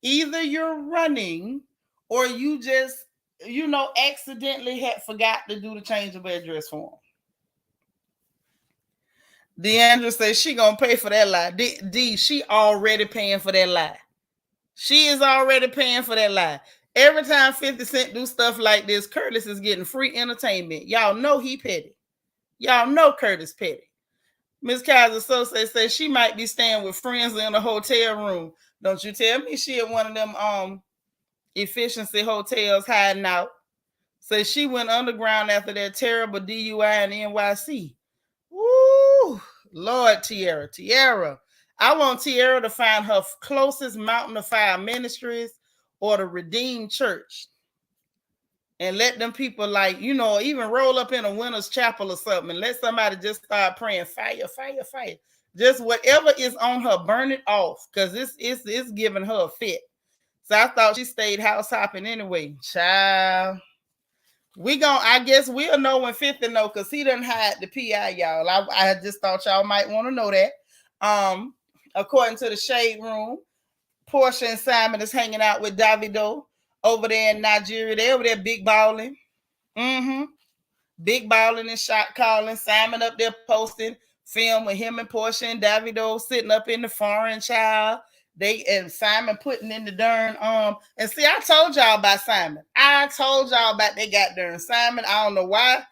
either you're running or you just accidentally had forgot to do the change of address form. Deandra says she gonna pay for that lie. D, she already paying for that lie. She is already paying for that lie. Every time 50 Cent do stuff like this, Curtis is getting free entertainment. Y'all know he petty. Y'all know Curtis petty. Miss Kaiser Sose says she might be staying with friends in a hotel room. Don't you tell me she at one of them efficiency hotels hiding out. Says she went underground after that terrible DUI in NYC. Woo! Lord, Tierra. I want Tierra to find her closest Mountain of Fire Ministries or the Redeemed Church. And let them people even roll up in a winter's chapel or something and let somebody just start praying, fire, fire, fire. Just whatever is on her, burn it off, because it's giving her a fit. So I thought she stayed house hopping anyway. Child. I guess we'll know when 50 know, because he didn't hide the PI, y'all. I just thought y'all might want to know that. According to the Shade Room, Portia and Simon is hanging out with Davido over there in Nigeria. They over there big balling. Mm-hmm. Big balling and shot calling. Simon up there posting film with him and Portia and Davido sitting up in the foreign, child. They and Simon putting in the darn and see, I told y'all about Simon. I told y'all about they got darn Simon. I don't know why.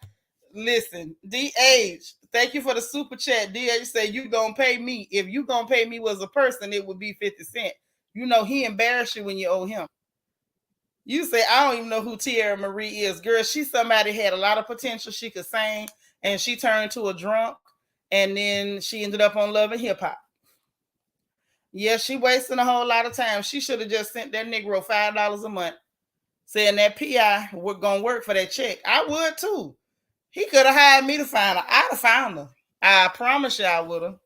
Listen, DH, thank you for the super chat. DH said you gonna pay me. If you gonna pay me was a person, it would be 50 Cent. You know he embarrassed you when you owe him. You say, I don't even know who Tierra Marie is. Girl, she somebody had a lot of potential. She could sing, and she turned to a drunk, and then she ended up on Love and Hip Hop. Yeah, she wasting a whole lot of time. She should have just sent that Negro $5 a month, saying that PI was gonna work for that check. I would too. He could have hired me to find her. I'd have found her. I promise you I would have.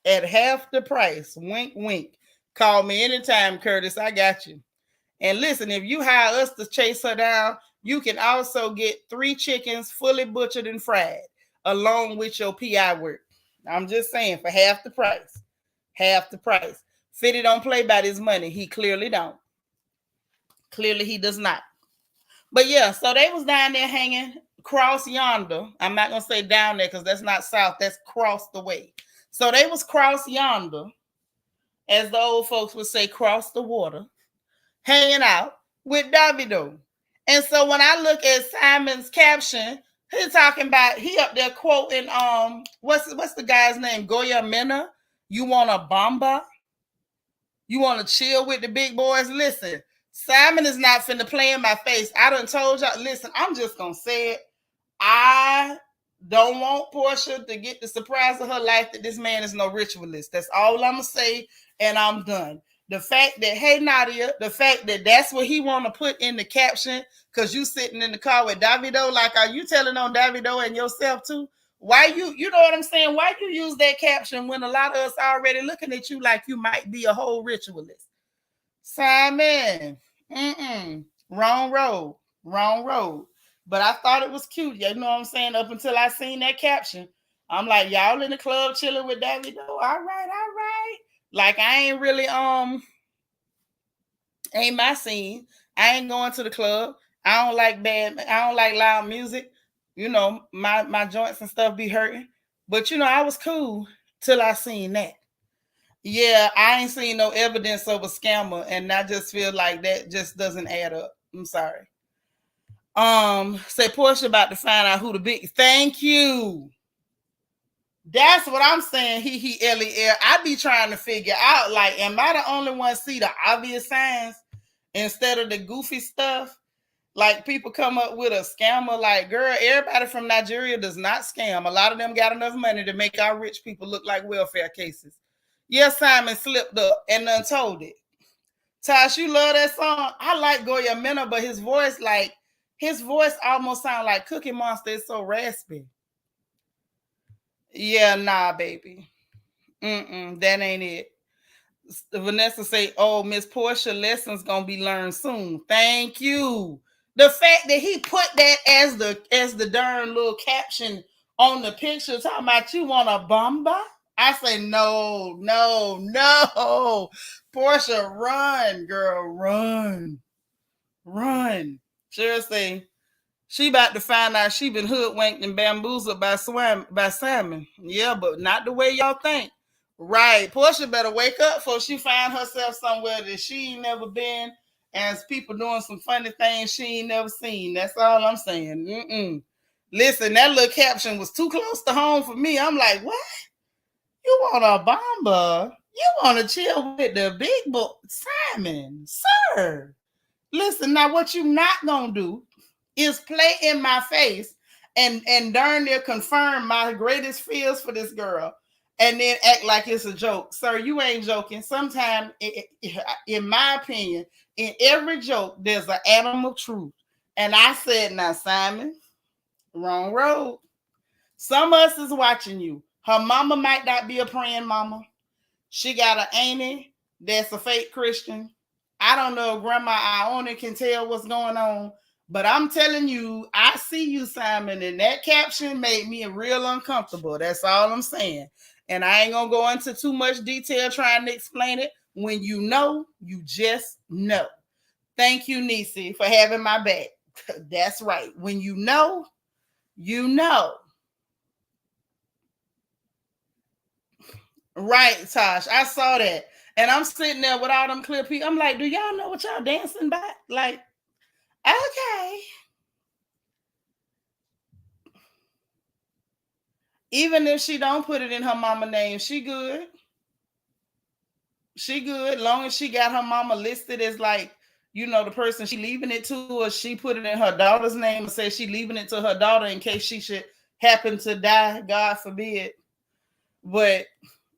At half the price. Wink, wink. Call me anytime, Curtis. I got you. And listen, if you hire us to chase her down, you can also get 3 chickens fully butchered and fried, along with your PI work. I'm just saying, for half the price. Half the price. 50 don't play by his money. He clearly don't. Clearly he does not. But yeah, so they was down there hanging cross yonder. I'm not gonna say down there because that's not south, that's cross the way. So they was cross yonder, as the old folks would say, cross the water, hanging out with Davido. And so when I look at Simon's caption, he's talking about, he up there quoting what's the guy's name? Goya Mena. You want a bomba? You want to chill with the big boys? Listen, Simon is not finna play in my face. I done told y'all, listen, I'm just gonna say it. I don't want Portia to get the surprise of her life that this man is no ritualist. That's all I'm gonna say, and I'm done. The fact that, hey Nadia, the fact that that's what he want to put in the caption, because you sitting in the car with Davido, like, are you telling on Davido and yourself too? Why you know what I'm saying? Why you use that caption when a lot of us are already looking at you like you might be a whole ritualist? Simon, wrong road, wrong road. But I thought it was cute. You know what I'm saying? Up until I seen that caption, I'm like, y'all in the club chilling with Davido. All right, all right. Like, I ain't really ain't my scene. I ain't going to the club. I don't like loud music. You know, my joints and stuff be hurting. But you know, I was cool till I seen that. Yeah, I ain't seen no evidence of a scammer, and I just feel like that just doesn't add up. I'm sorry. Say Portia about to find out who the big. Thank you. That's what I'm saying. Ellie. I be trying to figure out, like, am I the only one see the obvious signs instead of the goofy stuff? Like, people come up with a scammer. Like, girl, everybody from Nigeria does not scam. A lot of them got enough money to make our rich people look like welfare cases. Yes, Simon slipped up and done told it. Tosh, you love that song? I like Goya Mena, but his voice almost sounds like Cookie Monster. It's so raspy. Yeah, nah, baby. That ain't it. Vanessa say, oh, Miss Portia lessons gonna be learned soon. Thank you. The fact that he put that as the darn little caption on the picture talking about you want a bomba. I say no. Portia, run, girl, run. Sure say she about to find out she been hoodwinked and bamboozled by Simon. Yeah, but not the way y'all think. Right. Portia better wake up before she find herself somewhere that she ain't never been, and people doing some funny things she ain't never seen. That's all I'm saying. Listen, that little caption was too close to home for me. I'm like, what? You want a bomber? You want to chill with the big boy? Simon, sir. Listen, now what you not gonna do is play in my face and darn near confirm my greatest fears for this girl and then act like it's a joke. Sir, you ain't joking. Sometimes, in my opinion, in every joke, there's an animal truth. And I said, now, Simon, wrong road. Some of us is watching you. Her mama might not be a praying mama. She got an auntie that's a fake Christian. I don't know if Grandma Iona can tell what's going on, but I'm telling you, I see you, Simon, and that caption made me real uncomfortable. That's all I'm saying. And I ain't gonna go into too much detail trying to explain it. When you know, you just know. Thank you, Nisi, for having my back. That's right. When you know, you know. Right, Tosh. I saw that. And I'm sitting there with all them clear people. I'm like, do y'all know what y'all dancing by? Like, okay. Even if she don't put it in her mama name, she good. She good. Long as she got her mama listed as like, you know, the person she leaving it to, or she put it in her daughter's name and says she leaving it to her daughter in case she should happen to die, God forbid. But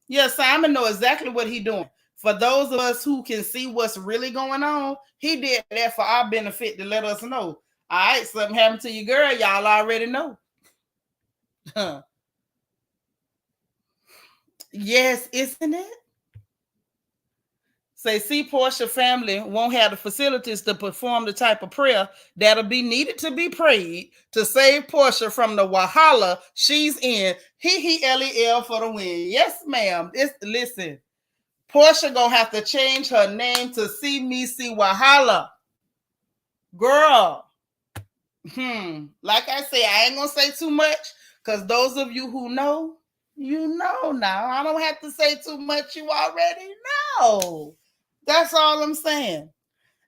yeah, Simon know exactly what he doing. For those of us who can see what's really going on, he did that for our benefit to let us know. All right, something happened to your girl, y'all already know. Yes, isn't it? Say, see, Portia family won't have the facilities to perform the type of prayer that'll be needed to be prayed to save Portia from the wahala she's in. Lel for the win. Yes, ma'am. Listen, Portia gonna have to change her name to See Me See Wahala. Girl. Like I say, I ain't gonna say too much because those of you who know, you know now. I don't have to say too much. You already know. That's all I'm saying.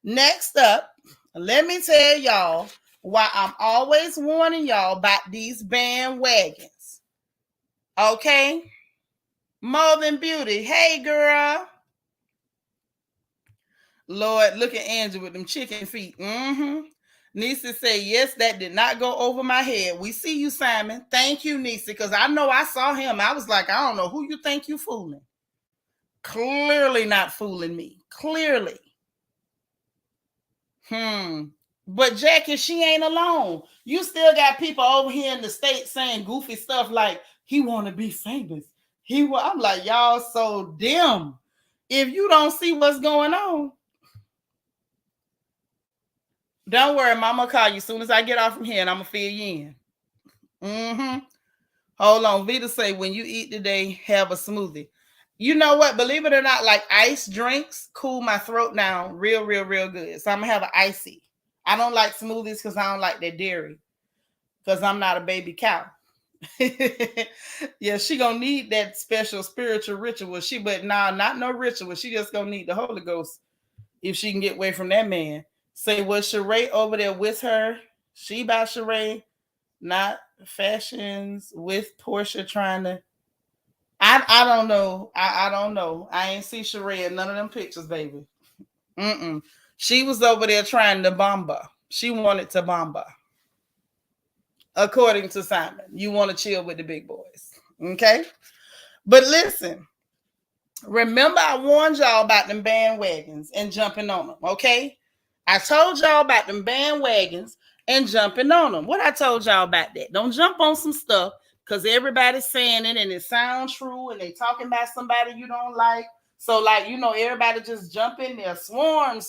Next up, let me tell y'all why I'm always warning y'all about these bandwagons. Okay? More Than Beauty. Hey, girl. Lord, look at Angie with them chicken feet. Nisa say, yes, that did not go over my head. We see you, Simon. Thank you, Nisa, because I know I saw him. I was like, I don't know who you think you fooling. Clearly not fooling me. Clearly. But Jackie, she ain't alone. You still got people over here in the States saying goofy stuff like he want to be famous. I'm like, y'all so dim. If you don't see what's going on, don't worry, mama call you as soon as I get off from here and I'm gonna fill you in. Hold on. Vita say when you eat today, have a smoothie. You know what? Believe it or not, like ice drinks cool my throat down real good. So I'm gonna have an icy. I don't like smoothies because I don't like that dairy. Because I'm not a baby cow. Yeah, she gonna need that special spiritual ritual. Not no ritual. She just gonna need the Holy Ghost if she can get away from that man. Say, was Sheree over there with her? She by Sheree, not fashions with Portia trying to. I don't know. I don't know. I ain't see Sheree in none of them pictures, baby. She was over there trying to bomba. She wanted to bomba. According to Simon, you want to chill with the big boys. Okay? But listen, remember I warned y'all about them bandwagons and jumping on them, okay? I told y'all about them bandwagons and jumping on them. What I told y'all about that? Don't jump on some stuff because everybody's saying it and it sounds true and they talking about somebody you don't like. So, like, you know, everybody just jump in there. Swarm.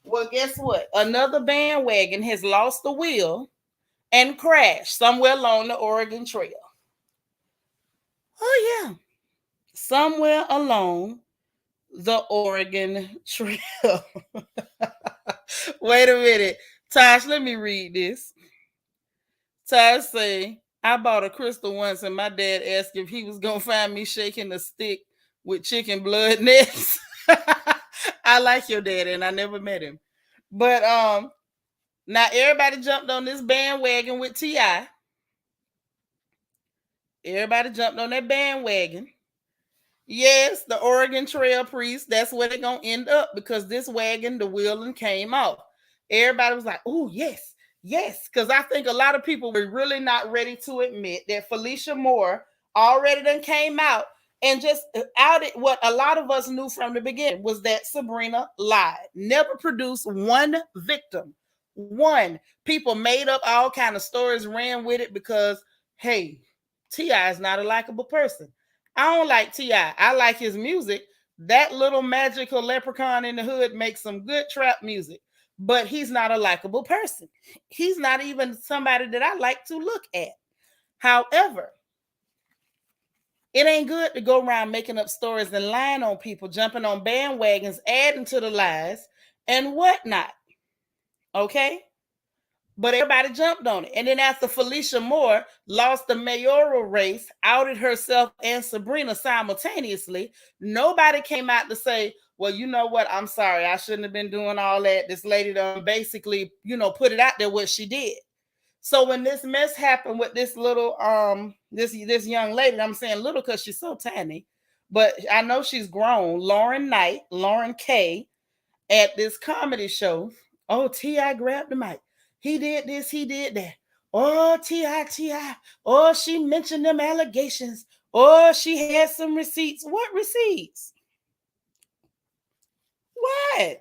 Well, guess what? Another bandwagon has lost the wheel and crashed somewhere along the Oregon Trail. Oh, yeah. Somewhere along the Oregon Trail. Wait a minute. Tosh, let me read this. Tosh say, I bought a crystal once and my dad asked if he was going to find me shaking a stick with chicken blood next. I like your dad and I never met him. But now everybody jumped on this bandwagon with T.I. Everybody jumped on that bandwagon. Yes, the Oregon Trail priest, that's where they're going to end up because this wagon, the wheeling came off. Everybody was like, oh, yes, because I think a lot of people were really not ready to admit that Felicia Moore already done came out and just outed what a lot of us knew from the beginning was that Sabrina lied, never produced one victim. One. People made up all kind of stories, ran with it because, hey, T.I. is not a likable person. I don't like T.I. I like his music. That little magical leprechaun in the hood makes some good trap music, but he's not a likable person. He's not even somebody that I like to look at. However, it ain't good to go around making up stories and lying on people, jumping on bandwagons, adding to the lies and whatnot. Okay? But everybody jumped on it. And then after Felicia Moore lost the mayoral race, outed herself and Sabrina simultaneously, nobody came out to say, well, you know what? I'm sorry. I shouldn't have been doing all that. This lady done basically, put it out there what she did. So when this mess happened with this little this young lady, I'm saying little because she's so tiny, but I know she's grown, Lauren Knight, Lauren K, at this comedy show. Oh, T.I. grabbed the mic. He did this, he did that. Oh, T.I. Oh, she mentioned them allegations. Oh, she had some receipts. What receipts? What?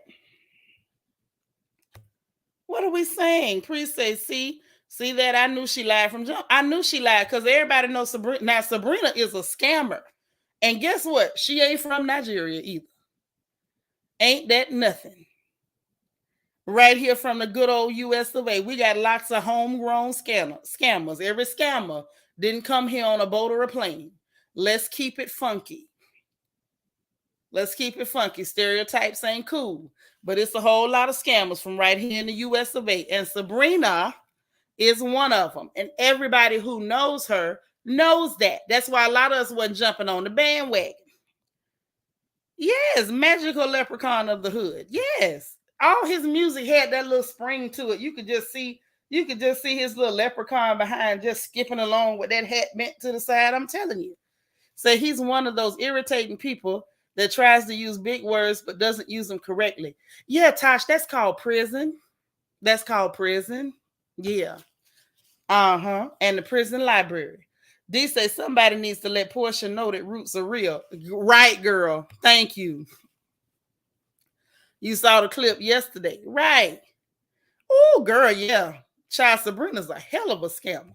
What are we saying? Priest say, see that? I knew she lied from jump. I knew she lied because everybody knows Sabrina. Now, Sabrina is a scammer. And guess what? She ain't from Nigeria either. Ain't that nothing? Right here from the good old US of A. We got lots of homegrown scammers. Every scammer didn't come here on a boat or a plane. Let's keep it funky. Let's keep it funky. Stereotypes ain't cool. But it's a whole lot of scammers from right here in the US of A. And Sabrina is one of them. And everybody who knows her knows that. That's why a lot of us wasn't jumping on the bandwagon. Yes, magical leprechaun of the hood. Yes. All his music had that little spring to it. You could just see his little leprechaun behind just skipping along with that hat bent to the side. I'm telling you. So he's one of those irritating people that tries to use big words but doesn't use them correctly. Yeah, Tosh, that's called prison. That's called prison. Yeah. And the prison library. D say somebody needs to let Portia know that roots are real. Right, girl. Thank you. You saw the clip yesterday. Right. Oh, girl, yeah. Child Sabrina's a hell of a scammer.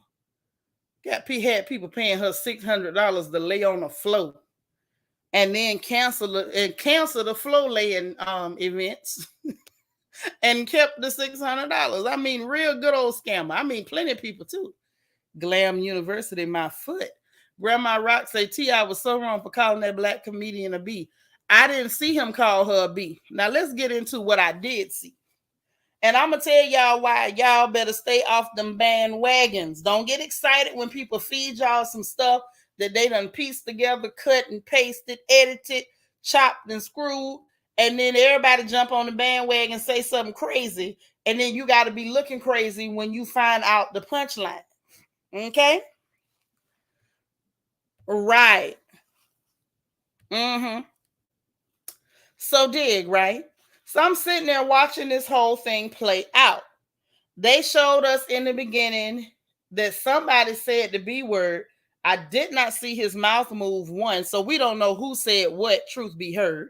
Had people paying her $600 to lay on the floor. And then cancel the floor laying events. And kept the $600. I mean, real good old scammer. I mean, plenty of people too. Glam University, my foot. Grandma Rock say T.I. was so wrong for calling that black comedian a B. I didn't see him call her a B. Now let's get into what I did see. And I'm going to tell y'all why y'all better stay off them bandwagons. Don't get excited when people feed y'all some stuff that they done pieced together, cut and pasted, edited, chopped and screwed. And then everybody jump on the bandwagon and say something crazy. And then you got to be looking crazy when you find out the punchline. Okay? Right. So dig, right? So I'm sitting there watching this whole thing play out. They showed us in the beginning that somebody said the B word. I did not see his mouth move once, so we don't know who said what, truth be heard.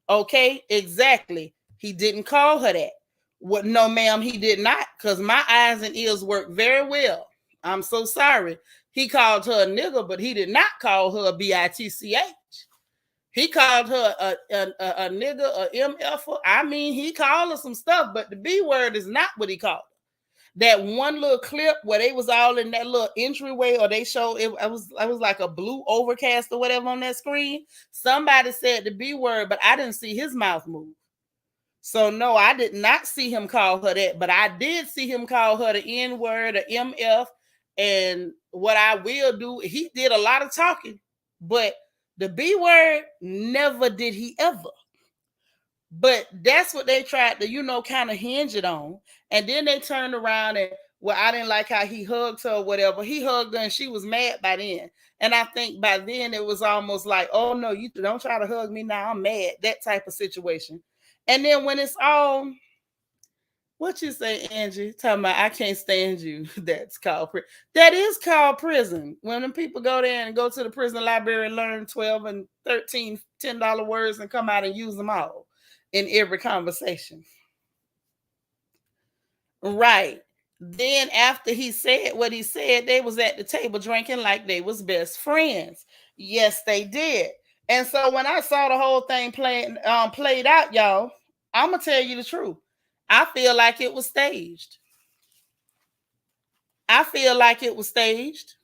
Okay, exactly. He didn't call her that. What? No, ma'am, he did not, because my eyes and ears work very well. I'm so sorry. He called her a nigger, but he did not call her a bitch. He called her a nigger, a MF. I mean, he called her some stuff, but the B word is not what he called her. That one little clip where they was all in that little entryway, or they showed it was like a blue overcast or whatever on that screen. Somebody said the B word, but I didn't see his mouth move. So no, I did not see him call her that, but I did see him call her the N word, the MF, and what I will do, he did a lot of talking, but the B word, never did he ever. But that's what they tried to, kind of hinge it on. And then they turned around and, well, I didn't like how he hugged her or whatever. He hugged her and she was mad by then. And I think by then it was almost like, oh, no, you don't try to hug me now. I'm mad. That type of situation. And then when it's all, what you say, Angie? Talking about, I can't stand you. That's called prison. That is called prison. When the people go there and go to the prison library and learn 12 and 13 $10 words and come out and use them all in every conversation. Right. Then after he said what he said, they was at the table drinking like they was best friends. Yes, they did. And so when I saw the whole thing played out, y'all, I'm gonna tell you the truth. I feel like it was staged. I feel like it was staged.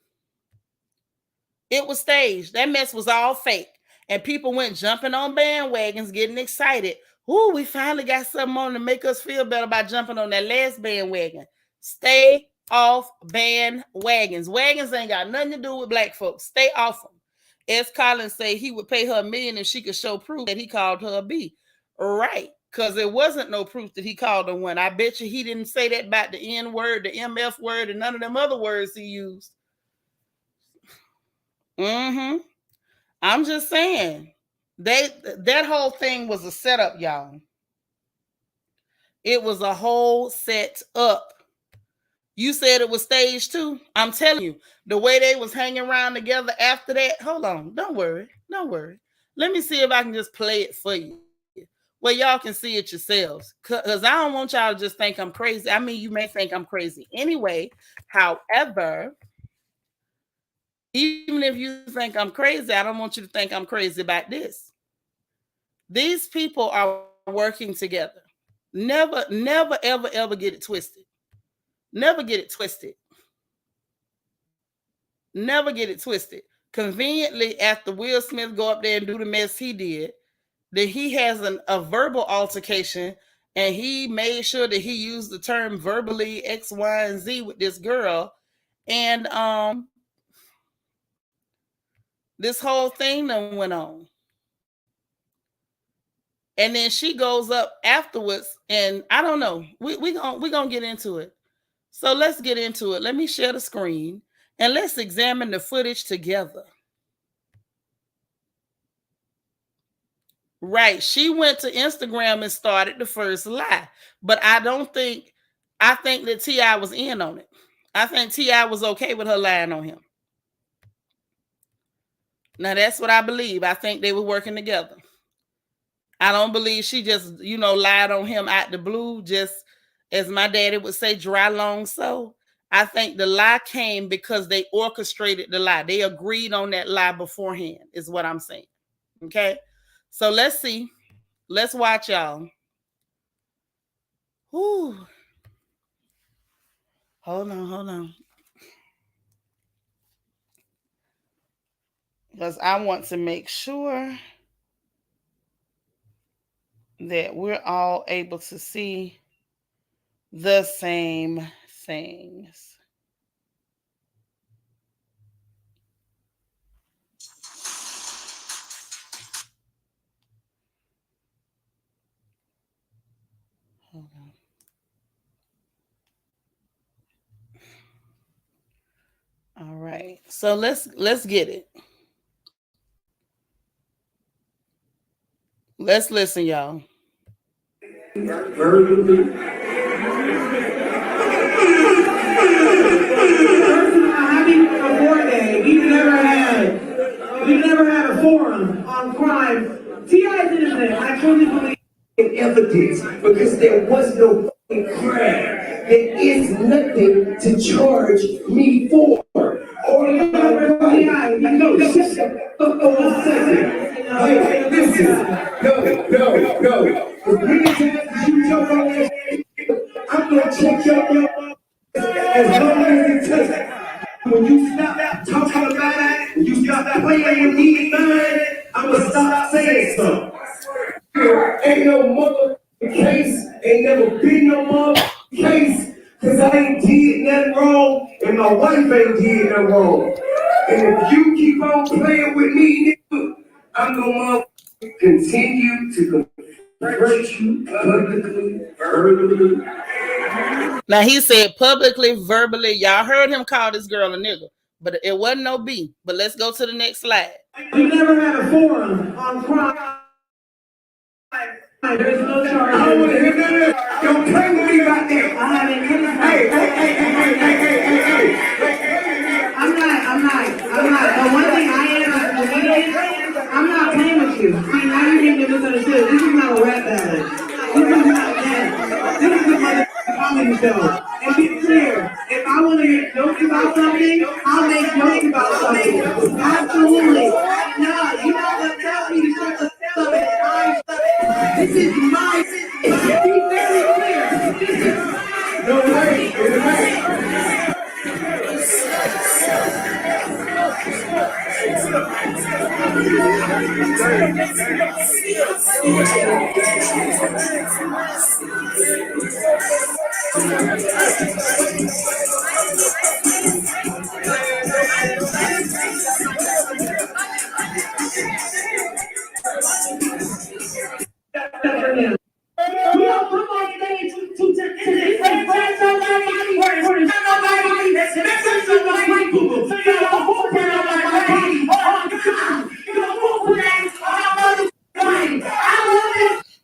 It was staged. That mess was all fake. And people went jumping on bandwagons, getting excited. Ooh, we finally got something on to make us feel better about jumping on that last bandwagon. Stay off bandwagons. Wagons ain't got nothing to do with black folks. Stay off them. As Collins say, he would pay her $1 million if she could show proof that he called her a B. Right. Because there wasn't no proof that he called her one. I bet you he didn't say that about the N word, the MF word, and none of them other words he used. Mm-hmm. I'm just saying. That whole thing was a setup, y'all. It was a whole set up. You said it was stage 2. I'm telling you, the way they was hanging around together after that. Hold on. Don't worry. Don't worry. Let me see if I can just play it for you. Well, y'all can see it yourselves. Because I don't want y'all to just think I'm crazy. I mean, you may think I'm crazy anyway. However, even if you think I'm crazy, I don't want you to think I'm crazy about this. These people are working together. Never, ever get it twisted. Never get it twisted. Never get it twisted. Conveniently, after Will Smith go up there and do the mess he did, that he has a verbal altercation, and he made sure that he used the term verbally X, Y, and Z with this girl. And this whole thing that went on. And then she goes up afterwards, and I don't know. We gonna get into it. So let's get into it. Let me share the screen and let's examine the footage together. Right. She went to Instagram and started the first lie. But I think that T.I. was in on it. I think T.I. was okay with her lying on him. Now that's what I believe. I think they were working together. I don't believe she just, lied on him out the blue, just as my daddy would say, dry long so. I think the lie came because they orchestrated the lie. They agreed on that lie beforehand, is what I'm saying. Okay? So let's see. Let's watch, y'all. Whew. Hold on. Because I want to make sure that we're all able to see the same things. Hold on. All right. So let's get it. Let's listen, y'all. We never had a forum on crime. T.I. is innocent. I truly believe in evidence because there was no crime. There is nothing to charge me for. Or T.I. No, listen. Hey, listen. No. As many times as you jump on that, I'm gonna check your as long as it takes. When you stop talking about it, when you stop playing with me, I'm gonna stop saying something. Ain't no mother case, ain't never been no mother case, cause I ain't did nothing wrong, and my wife ain't did nothing wrong. And if you keep on playing with me, I'm gonna continue to convert you publicly, verbally. Now he said publicly, verbally. Y'all heard him call this girl a nigga, but it wasn't no B. But let's go to the next slide. We never had a forum on crime. There's no charge. I don't want to hear none of that. Don't play with me about that. Hey. I'm not. But one thing I am, I'm not playing with you. See, now you're getting misunderstood. This is not a rap battle. This is not that. This is a comedy show. And be clear, This is my. Be very clear. No way.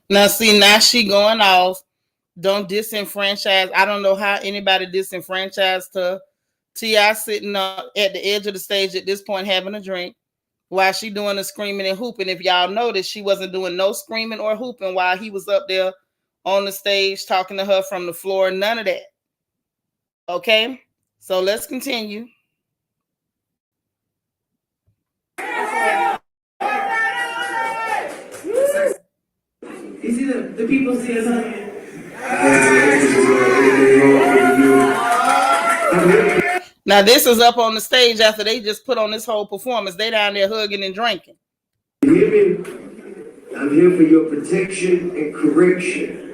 Now, see, now she going off. Don't disenfranchise. I don't know how anybody disenfranchised her. T.I. sitting up at the edge of the stage at this point having a drink while she doing the screaming and hooping. If y'all noticed, she wasn't doing no screaming or hooping while he was up there on the stage talking to her from the floor. None of that. Okay? So let's continue. You see the people see us. Now this is up on the stage after they just put on this whole performance. They down there hugging and drinking. You hear me? I'm here for your protection and correction.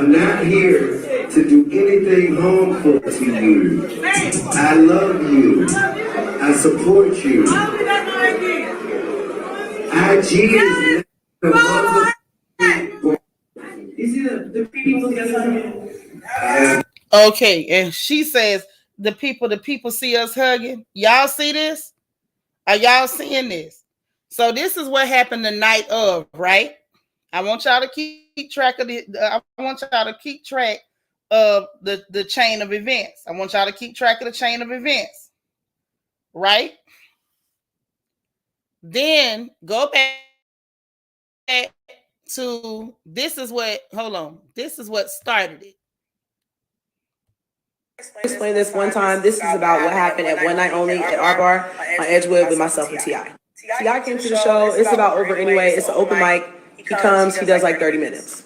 I'm not here to do anything harmful to you. I love you. I support you. IG is you see the people hugging? Okay, and she says the people see us hugging. Y'all see this? Are y'all seeing this? So this is what happened the night of, right? I want y'all to keep track of the chain of events. I want y'all to keep track of the chain of events. Right? Then go back to this is what started it. Explain this one time. This is about what happened at One Night Only at our bar on Edgewood with myself and T.I. T.I. came to the show. It's about over anyway. It's an open mic. He comes. He does like 30 minutes.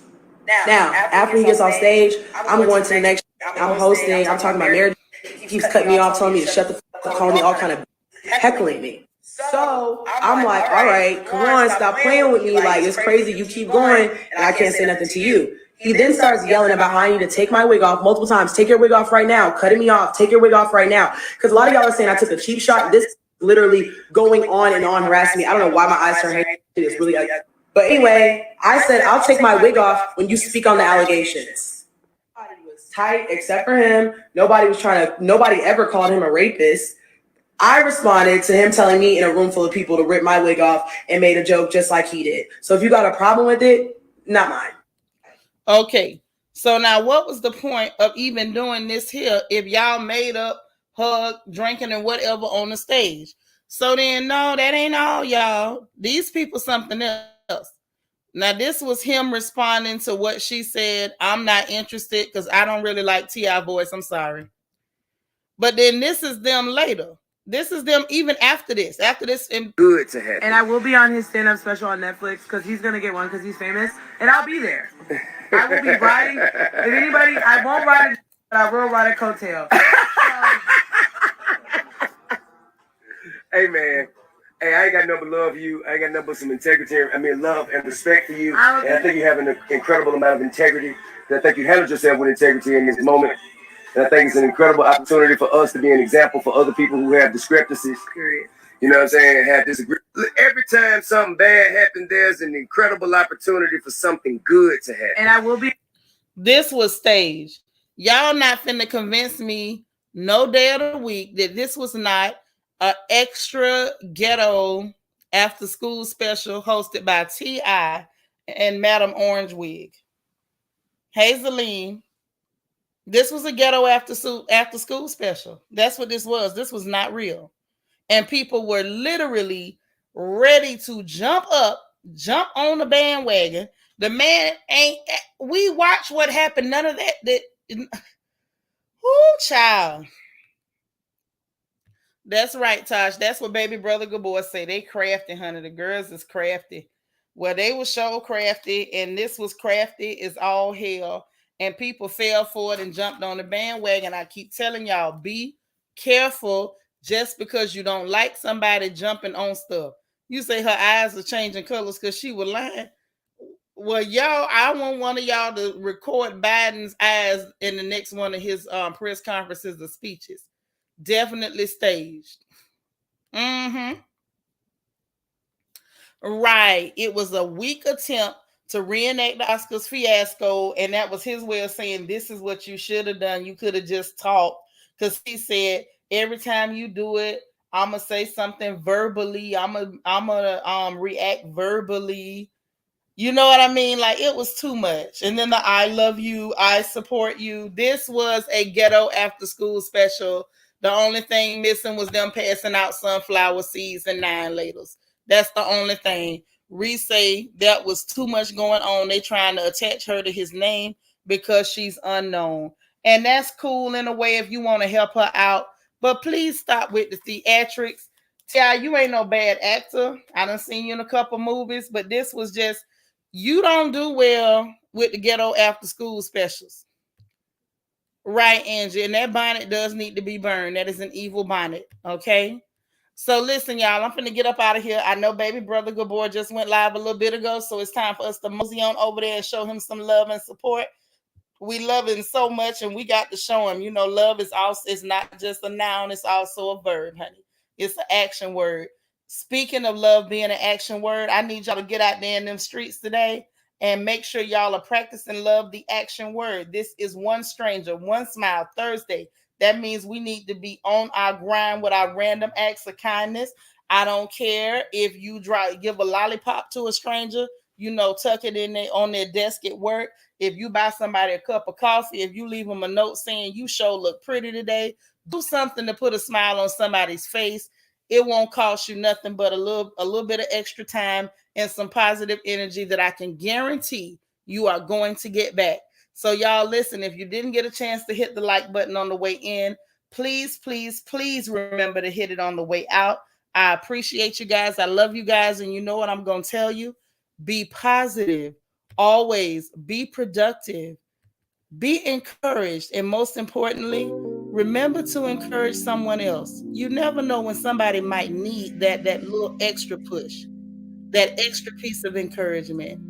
Now, after he gets off stage, I'm going to the next. I'm hosting. I'm talking about marriage. He keeps cutting me off, telling me to shut the fuck up, calling me all kind of heckling me. So I'm like, all right, come on, stop playing with me. Like, it's crazy. You keep going, and I can't say nothing to you. He then starts yelling about how I need to take my wig off multiple times. Take your wig off right now. Cutting me off. Take your wig off right now. Because a lot of y'all are saying I took a cheap shot. This is literally going on and on harassing me. I don't know why my eyes turn hazy. It's really ugly. But anyway, I said, I'll take my wig off when you speak on the allegations. Nobody was tight except for him. Nobody ever called him a rapist. I responded to him telling me in a room full of people to rip my wig off and made a joke just like he did. So if you got a problem with it, not mine. Okay. So now what was the point of even doing this here if y'all made up, hug, drinking, and whatever on the stage? So then, no, that ain't all, y'all. These people something else. Now, this was him responding to what she said. I'm not interested because I don't really like T.I. voice. I'm sorry. But then this is them later. This is them even after this. After this, and good to have. And I will be on his stand-up special on Netflix because he's gonna get one because he's famous, and I'll be there. I will be riding. If anybody, I won't ride it, but I will ride a coattail. Hey man, hey, I ain't got nothing but love for you. I ain't got nothing but some integrity. Love and respect for you. And I think you have an incredible amount of integrity. And I think you handled yourself with integrity in this moment. And I think it's an incredible opportunity for us to be an example for other people who have discrepancies. Period. You know what I'm saying? Have disagreements. Every time something bad happens, there's an incredible opportunity for something good to happen. And I will be. This was staged. Y'all not finna convince me no day of the week that this was not an extra ghetto after school special hosted by T.I. and Madam Orange Wig. Hazeline. This was a ghetto after school special. That's what this was. This was not real. And people were literally ready to jump on the bandwagon. The man ain't, we watched what happened. None of that, child. That's right, Tosh. That's what baby brother Gabor say. They crafty, honey. The girls is crafty. Well, they were so crafty, and this was crafty as all hell. And people fell for it and jumped on the bandwagon. I keep telling y'all, be careful just because you don't like somebody jumping on stuff. You say her eyes are changing colors because she was lying. Well, y'all, I want one of y'all to record Biden's eyes in the next one of his press conferences or speeches. Definitely staged. Mm-hmm. Right. It was a weak attempt to reenact the Oscars fiasco, and that was his way of saying this is what you should have done. You could have just talked, because he said every time you do it, I'm gonna say something verbally. I'm gonna react verbally. You know what I mean? Like, it was too much. And then the I love you, I support you. This was a ghetto after school special. The only thing missing was them passing out sunflower seeds and 9 laters. That's the only thing. Reese say that was too much going on. They trying to attach her to his name because she's unknown. And that's cool in a way if you want to help her out. But please stop with the theatrics. T.I., you ain't no bad actor. I done seen you in a couple movies, but this was just, you don't do well with the ghetto after school specials. Right, Angie. And that bonnet does need to be burned. That is an evil bonnet. Okay. So listen, y'all, I'm finna get up out of here. I know baby brother Gabor just went live a little bit ago, so it's time for us to mosey on over there and show him some love and support. We love him so much, and we got to show him. You know, love is also, it's not just a noun, it's also a verb, honey. It's an action word. Speaking of love being an action word, I need y'all to get out there in them streets today and make sure y'all are practicing love, the action word. This is one stranger, one smile Thursday. That means we need to be on our grind with our random acts of kindness. I don't care if you give a lollipop to a stranger, you know, tuck it in there on their desk at work. If you buy somebody a cup of coffee, if you leave them a note saying you sure look pretty today, do something to put a smile on somebody's face. It won't cost you nothing but a little bit of extra time and some positive energy that I can guarantee you are going to get back. So y'all listen, if you didn't get a chance to hit the like button on the way in, please, please, please remember to hit it on the way out. I appreciate you guys. I love you guys. And you know what I'm going to tell you? Be positive. Always be productive. Be encouraged. And most importantly, remember to encourage someone else. You never know when somebody might need that little extra push, that extra piece of encouragement.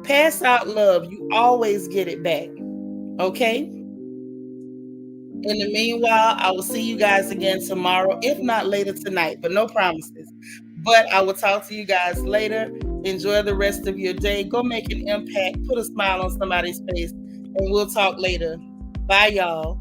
Pass out love. You always get it back. Okay? In the meanwhile, I will see you guys again tomorrow, if not later tonight, but no promises. But I will talk to you guys later. Enjoy the rest of your day. Go make an impact. Put a smile on somebody's face, and we'll talk later. Bye, y'all.